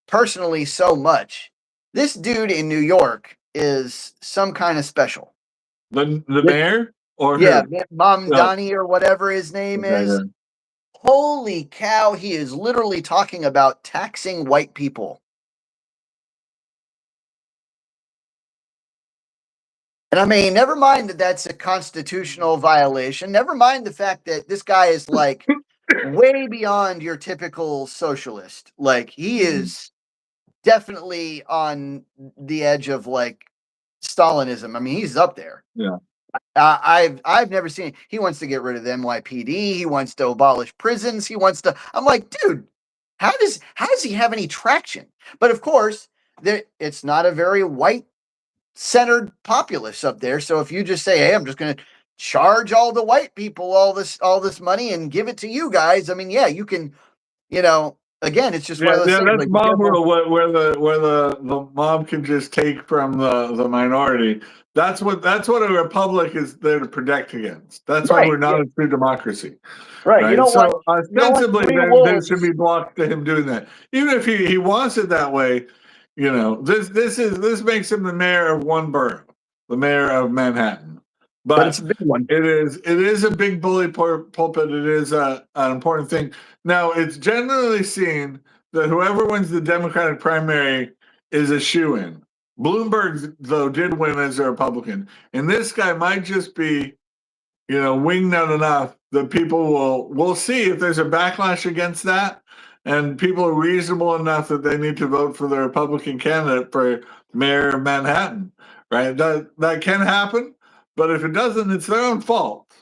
personally so much. This dude in New York is some kind of special. The mayor? Or Mamdani or whatever his name is. Holy cow, he is literally talking about taxing white people. And I mean, never mind that that's a constitutional violation. Never mind the fact that this guy is like way beyond your typical socialist. Like he is definitely on the edge of like Stalinism. I mean, he's up there. Yeah. I've never seen. He wants to get rid of the NYPD. He wants to abolish prisons. He wants to. I'm like, dude, how does he have any traction? But of course, it's not a very white centered populace up there. So if you just say, hey, I'm just going to charge all the white people all this money and give it to you guys, I mean, yeah, you can. Again, it's just one of those things. That's like, mob rule, where the mob can just take from the minority. That's what a republic is there to protect against. That's why we're not a true democracy. Right. You don't so ostensibly there should be blocked to him doing that. Even if he wants it that way, this makes him the mayor of one borough, the mayor of Manhattan. But it's a big one. It is a big bully pulpit. It is an important thing. Now, it's generally seen that whoever wins the Democratic primary is a shoo-in. Bloomberg, though, did win as a Republican. And this guy might just be, wingnut enough that people will see if there's a backlash against that. And people are reasonable enough that they need to vote for the Republican candidate for mayor of Manhattan, right? That can happen. but if it doesn't, it's their own fault.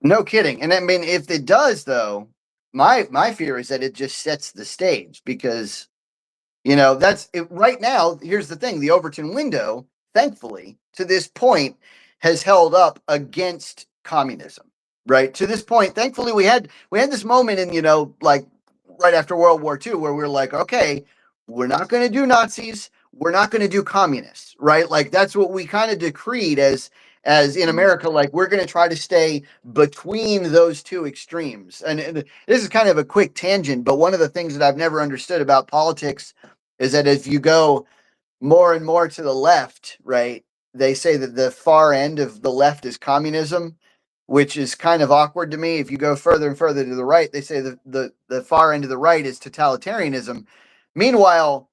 No kidding. And I mean, if it does, though, my fear is that it just sets the stage because, that's it, right now. Here's the thing: the Overton window, thankfully, to this point, has held up against communism. Right to this point, thankfully, we had this moment in like right after World War II where we're like, okay, we're not going to do Nazis, we're not going to do communists, right? Like that's what we kind of decreed as in America, like we're going to try to stay between those two extremes. And this is kind of a quick tangent, but one of the things that I've never understood about politics is that if you go more and more to the left, right, they say that the far end of the left is communism, which is kind of awkward to me. If you go further and further to the right, they say the far end of the right is totalitarianism. Meanwhile,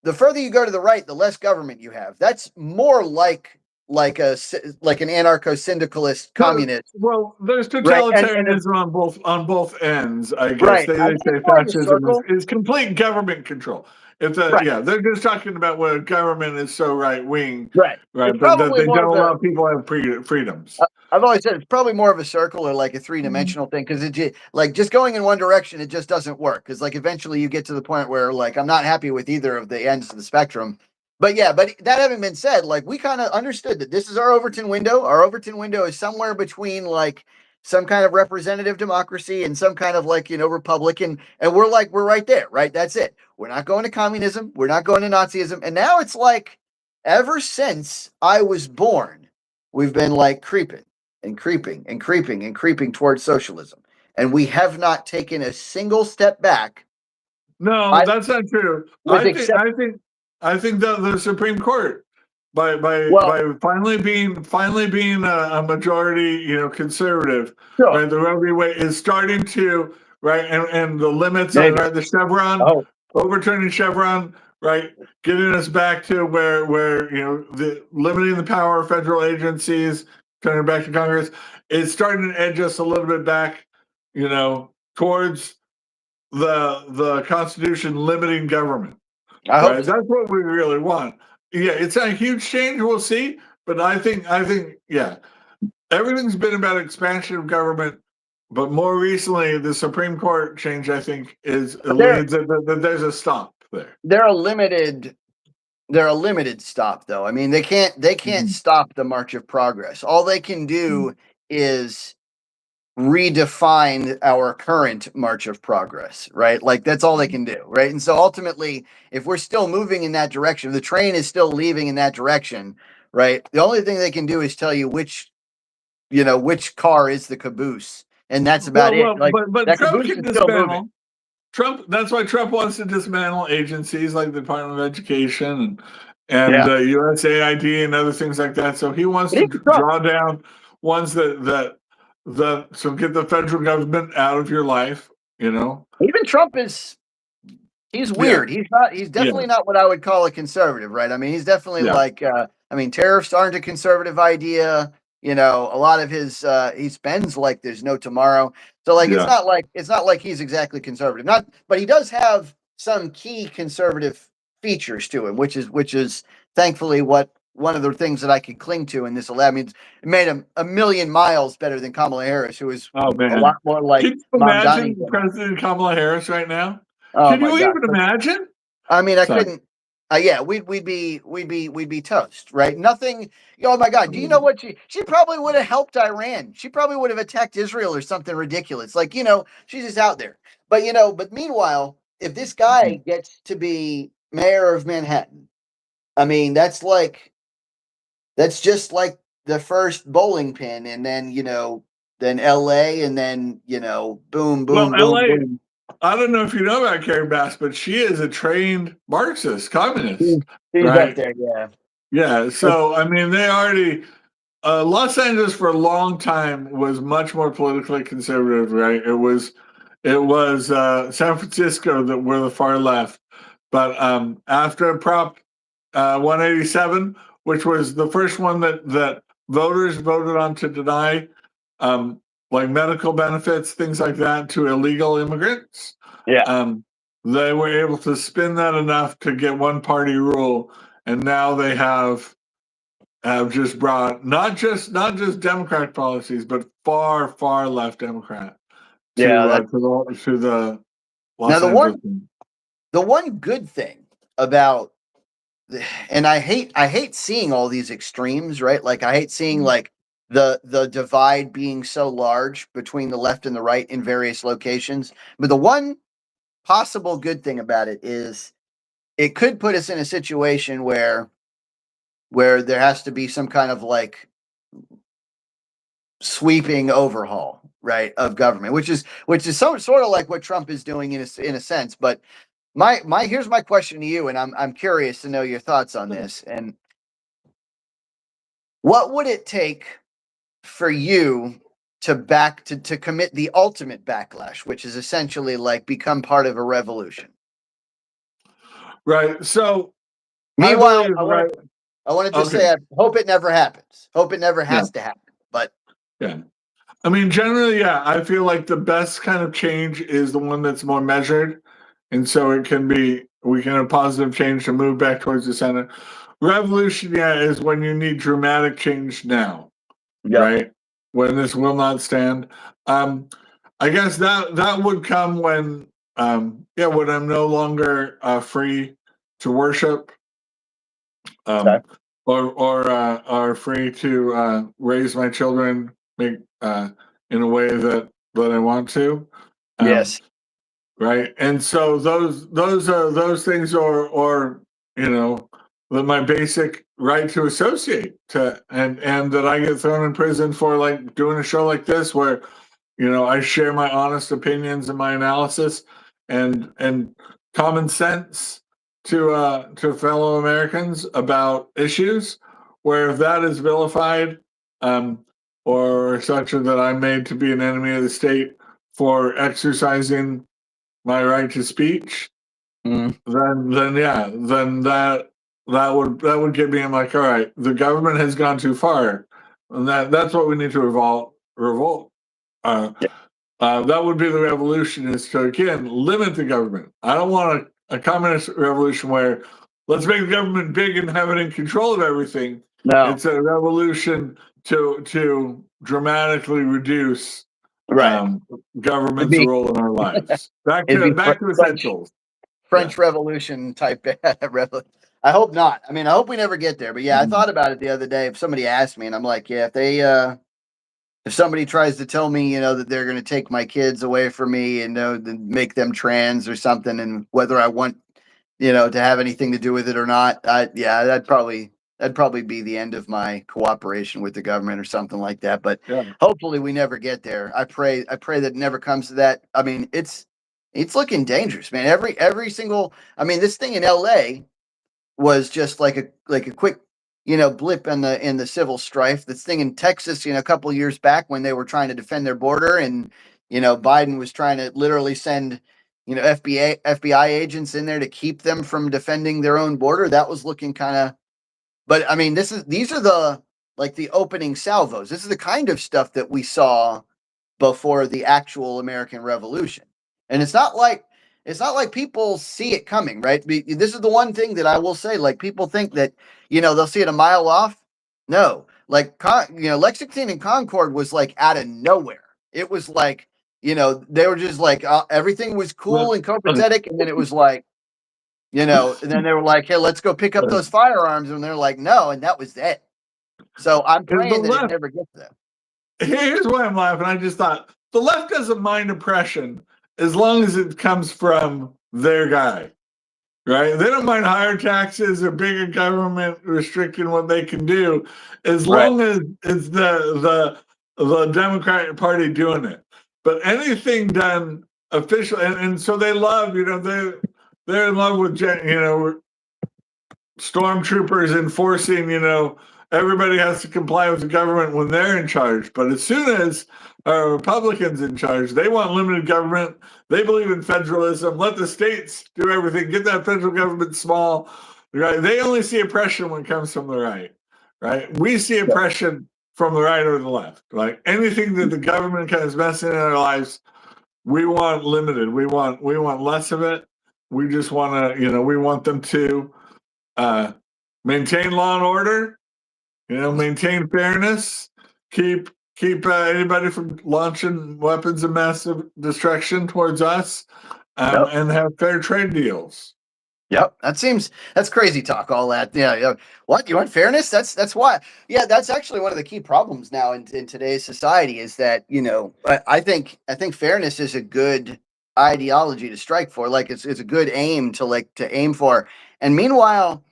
the further you go to the right, the less government you have. That's more like an anarcho-syndicalist communist. Well, there's Right, totalitarianism on both ends, I guess. Right. They say fascism is complete government control. Right. They're just talking about where government is so right wing, Right. right? It's That probably they more don't of a- allow people to have freedoms. I've always said it's probably more of a circle or like a three-dimensional thing because like just going in one direction, it just doesn't work. Because like eventually you get to the point where like I'm not happy with either of the ends of the spectrum. But yeah, but that having been said, like we kind of understood that this is our Overton window. Our Overton window is somewhere between like some kind of representative democracy and some kind of like Republican, and we're right there, right? That's it. We're not going to communism. We're not going to Nazism. And now it's like ever since I was born, we've been like creeping and creeping and creeping and creeping towards socialism. And we have not taken a single step back. No, that's not true. I think that the Supreme Court, by finally being a majority, conservative, Sure. right, the Roe v. Wade is starting to right, and the limits on right, the Chevron, overturning Chevron, right, getting us back to where the limiting the power of federal agencies, turning back to Congress, is starting to edge us a little bit back, towards the Constitution limiting government. Right? That's what we really want. Yeah, it's a huge change. We'll see, but I think, yeah, everything's been about expansion of government, but more recently, the Supreme Court change, I think, leads that there's a stop there. They're a limited stop, though. I mean, they can't stop the march of progress. All they can do is redefine our current march of progress, right? Like that's all they can do, right? And so ultimately, if we're still moving in that direction, the train is still leaving in that direction, right? The only thing they can do is tell you which car is the caboose, and that's about it. Like, but that Trump caboose can is still dismantle. moving. That's why Trump wants to dismantle agencies like the Department of Education and USAID and other things like that. So he wants to draw down ones that get the federal government out of your life. Even Trump he's weird. He's definitely not what I would call a conservative, right? I mean, he's definitely like, tariffs aren't a conservative idea. A lot of his, he spends like there's no tomorrow. So like, it's not like he's exactly conservative, but he does have some key conservative features to him, which is thankfully one of the things that I could cling to in this. I mean, it made him a million miles better than Kamala Harris, who is a lot more like. Can you imagine President Kamala Harris right now? Can you even imagine? I mean, I couldn't. We'd be toast, right? Nothing. Oh my God! Do you know what she probably would have helped Iran? She probably would have attacked Israel or something ridiculous. Like she's just out there. But meanwhile, if this guy gets to be mayor of Manhattan, I mean, that's just like the first bowling pin, and then then L.A. and then boom, boom, boom, LA, boom. I don't know if you know about Karen Bass, but she is a trained Marxist, communist. She's right? up there, yeah. Yeah. So I mean, they already. Los Angeles for a long time was much more politically conservative, right? It was San Francisco that were the far left, but after Prop 187, which was the first one that voters voted on to deny like medical benefits, things like that, to illegal immigrants. Yeah. They were able to spin that enough to get one party rule, and now they have have just brought not just Democratic policies, but far left Democrat Yeah. to the Now Los Angeles. the one good thing about, and I hate seeing all these extremes, right? Like I hate seeing like the divide being so large between the left and the right in various locations. But the one possible good thing about it is it could put us in a situation where there has to be some kind of like sweeping overhaul, right, of government, which is sort of like what Trump is doing in a sense. But my here's my question to you, and I'm curious to know your thoughts on this. And what would it take for you to commit the ultimate backlash, which is essentially like become part of a revolution? Right. So Meanwhile, believe, I want to just okay. say I hope it never happens. Hope it never has to happen. But yeah. I mean, generally, yeah, I feel like the best kind of change is the one that's more measured. And so we can have positive change to move back towards the center. Revolution, yeah, is when you need dramatic change now, right? When this will not stand. I guess that would come when, when I'm no longer free to worship, Okay. or free to raise my children, make in a way that I want to. Yes. Right. And so those things are my basic right to associate and that I get thrown in prison for like doing a show like this where, I share my honest opinions and my analysis and common sense to fellow Americans about issues, where if that is vilified, or such that I'm made to be an enemy of the state for exercising my right to speech, then that would get me. I'm like, all right, the government has gone too far, and that's what we need to revolt. That would be the revolution, is to again limit the government. I don't want a communist revolution where let's make the government big and have it in control of everything. No. It's a revolution to dramatically reduce government's role in our lives. Back to essentials. French Revolution type. I hope not. I mean, I hope we never get there. But yeah, I thought about it the other day. If somebody asked me, and I'm like, yeah, if somebody tries to tell me, that they're going to take my kids away from me and make them trans or something, and whether I want, to have anything to do with it or not, that'd probably be the end of my cooperation with the government or something like that. But hopefully we never get there. I pray that it never comes to that. I mean, it's looking dangerous, man. Every single, I mean, this thing in LA was just like a quick, blip in the civil strife. This thing in Texas, a couple of years back when they were trying to defend their border, and Biden was trying to literally send FBI agents in there to keep them from defending their own border. That was looking kind of. But I mean, these are the opening salvos. This is the kind of stuff that we saw before the actual American Revolution, and it's not like people see it coming, right? This is the one thing that I will say. Like, people think that they'll see it a mile off. No, like Lexington and Concord was like out of nowhere. It was like they were just like everything was cool and copacetic, and then it was like. And then they were like, hey, let's go pick up those firearms. And they're like, no. And that was it. So I'm praying that it never gets there. Here's why I'm laughing. I just thought the left doesn't mind oppression as long as it comes from their guy, right? They don't mind higher taxes or bigger government restricting what they can do, as long as it's the Democratic Party doing it. But anything done official, and so they love, they're in love with, stormtroopers enforcing, everybody has to comply with the government when they're in charge. But as soon as Republicans in charge, they want limited government. They believe in federalism. Let the states do everything. Get that federal government small. Right? They only see oppression when it comes from the right. Right? We see oppression from the right or the left. Like anything that the government kind of is messing in our lives, we want limited. We want less of it. We just want to, we want them to maintain law and order, Maintain fairness, keep anybody from launching weapons of massive destruction towards us, and have fair trade deals. Yep, that's crazy talk. All that, yeah. What, you want fairness? That's why. Yeah, that's actually one of the key problems now in today's society is that I think fairness is a good ideology to strike for. Like it's a good aim to aim for. And meanwhile,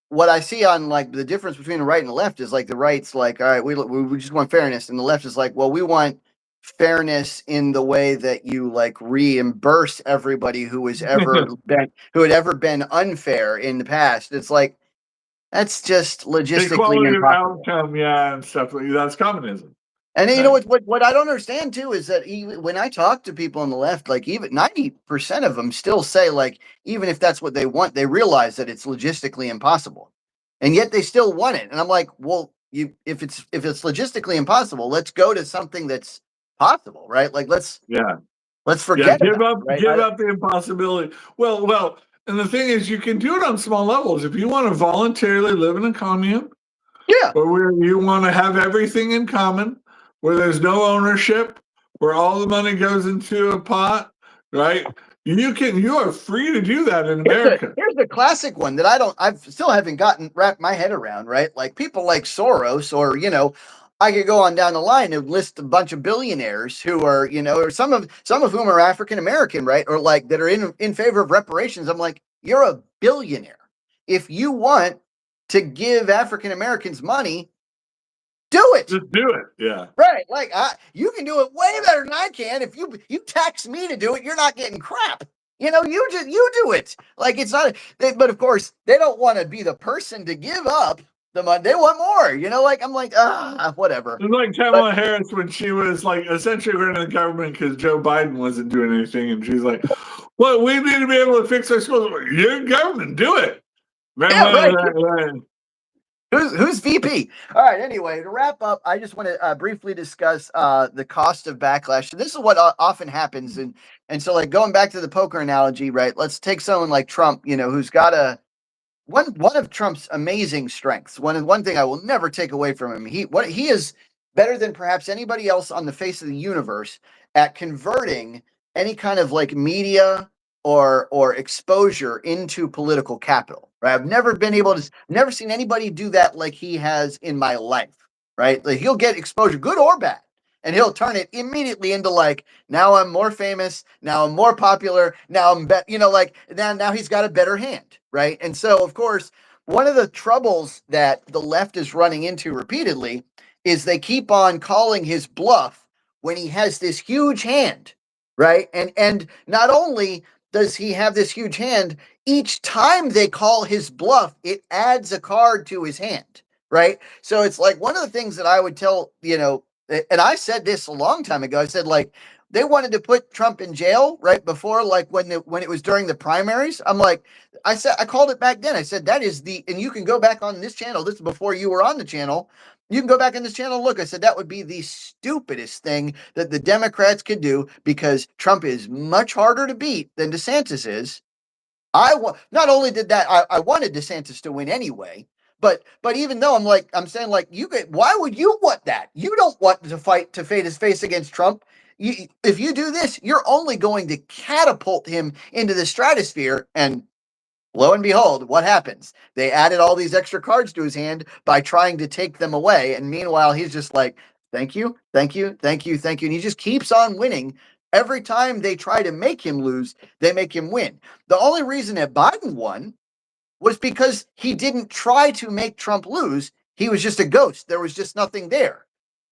what I see on like the difference between the right and the left is like the right's like, all right, we just want fairness, and the left is like, well, we want fairness in the way that you like reimburse everybody who had ever been unfair in the past. It's like that's just logistically equality of impossible. outcome, and stuff like that's communism. And then, what I don't understand too is that even when I talk to people on the left, like even 90% of them still say like even if that's what they want, they realize that it's logistically impossible, and yet they still want it. And I'm like, well, if it's logistically impossible, let's go to something that's possible, right? Like let's forget give about it, give up the impossibility. Well, and the thing is, you can do it on small levels if you want to voluntarily live in a commune. Yeah, or where you want to have everything in common, where there's no ownership, where all the money goes into a pot, right? You are free to do that in America. Here's the classic one that I still haven't wrapped my head around, right? Like people like Soros, or I could go on down the line and list a bunch of billionaires who are, or some of whom are African American, right? Or like that are in favor of reparations. I'm like, you're a billionaire. If you want to give African Americans money, do it. Just do it. Yeah. Right. Like you can do it way better than I can. If you tax me to do it, you're not getting crap. You do it. Like it's not. But of course, they don't want to be the person to give up the money. They want more. Like I'm like whatever. It's like Kamala Harris when she was like essentially running the government because Joe Biden wasn't doing anything, and she's like, "Well, we need to be able to fix our schools." You're government, do it. Right. Who's VP? All right. Anyway, to wrap up, I just want to briefly discuss the cost of backlash. So this is what often happens, and so like going back to the poker analogy, right? Let's take someone like Trump, who's got one of Trump's amazing strengths. One thing I will never take away from him. He is better than perhaps anybody else on the face of the universe at converting any kind of like media or exposure into political capital, right? I've never seen anybody do that like he has in my life, right? Like he'll get exposure, good or bad, and he'll turn it immediately into like, now I'm more famous, now I'm more popular, now I'm like now he's got a better hand, right? And so of course, one of the troubles that the left is running into repeatedly is they keep on calling his bluff when he has this huge hand, right? And not only does he have this huge hand, each time they call his bluff, it adds a card to his hand, right? So it's like one of the things that I would tell, and I said this a long time ago. I said like they wanted to put Trump in jail right before, like when it was during the primaries. I'm like, I called it back then. I said that is and you can go back on this channel. This is before you were on the channel. You can go back in this channel and look. I said that would be the stupidest thing that the Democrats could do because Trump is much harder to beat than DeSantis is. Not only did that, I wanted DeSantis to win anyway. But even though I'm saying like why would you want that? You don't want to fight to his face against Trump. If you do this, you're only going to catapult him into the stratosphere. And lo and behold, what happens? They added all these extra cards to his hand by trying to take them away. And meanwhile, he's just like, thank you, thank you, thank you, thank you. And he just keeps on winning. Every time they try to make him lose, they make him win. The only reason that Biden won was because he didn't try to make Trump lose. He was just a ghost. There was just nothing there.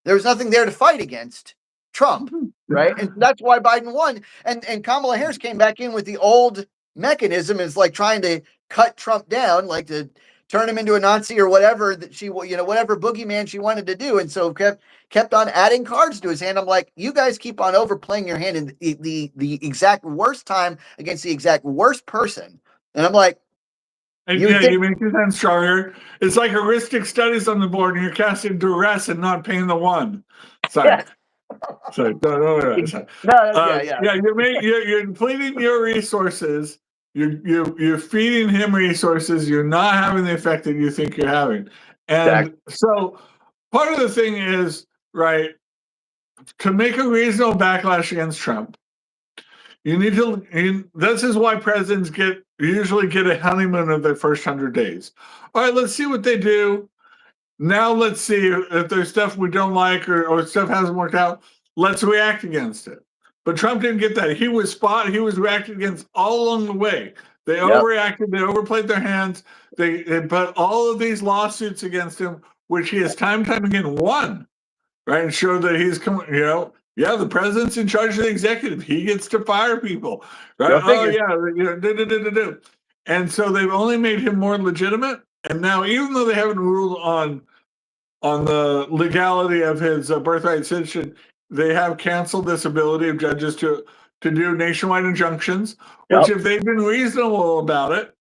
There was nothing there to fight against Trump, right? And that's why Biden won. And Kamala Harris came back in with the old mechanism, is like trying to cut Trump down, like to turn him into a Nazi or whatever that she, whatever boogeyman she wanted to do. And so kept on adding cards to his hand. I'm like, you guys keep on overplaying your hand in the exact worst time against the exact worst person. And I'm like, you make your hand stronger. It's like heuristic studies on the board, and you're casting duress and not paying the one. Sorry. Yeah. Sorry. No. You're depleting your resources. You're feeding him resources. You're not having the effect that you think you're having. And so part of the thing is, right, to make a reasonable backlash against Trump, you need to, this is why presidents usually get a honeymoon of their first 100 days. All right, let's see what they do. Now let's see if there's stuff we don't like or stuff hasn't worked out. Let's react against it. But Trump didn't get that. He was reacting against all along the way. They overreacted. They overplayed their hands. They put all of these lawsuits against him, which he has time and time again won, right? And showed that he's coming, the president's in charge of the executive. He gets to fire people, right? And so they've only made him more legitimate. And now, even though they haven't ruled on the legality of his birthright citizenship, they have canceled this ability of judges to do nationwide injunctions, which if they've been reasonable about it,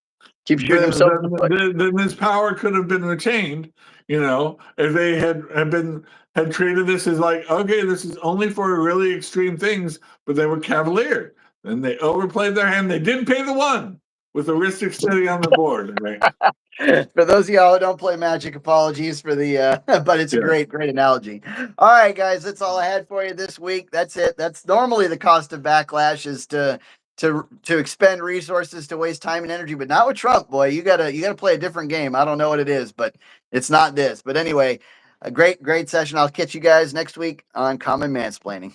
then this power could have been retained. If they had treated this as like, okay, this is only for really extreme things, but they were cavalier. Then they overplayed their hand. They didn't pay the one with the heuristic sitting on the board. Right? For those of y'all who don't play Magic, apologies for the but it's a great analogy. All right, guys, that's all I had for you this week. That's it. That's normally the cost of backlash, is to expend resources, to waste time and energy, but not with Trump, boy. You gotta play a different game. I don't know what it is, but it's not this. But anyway, a great session. I'll catch you guys next week on Common Mansplaining.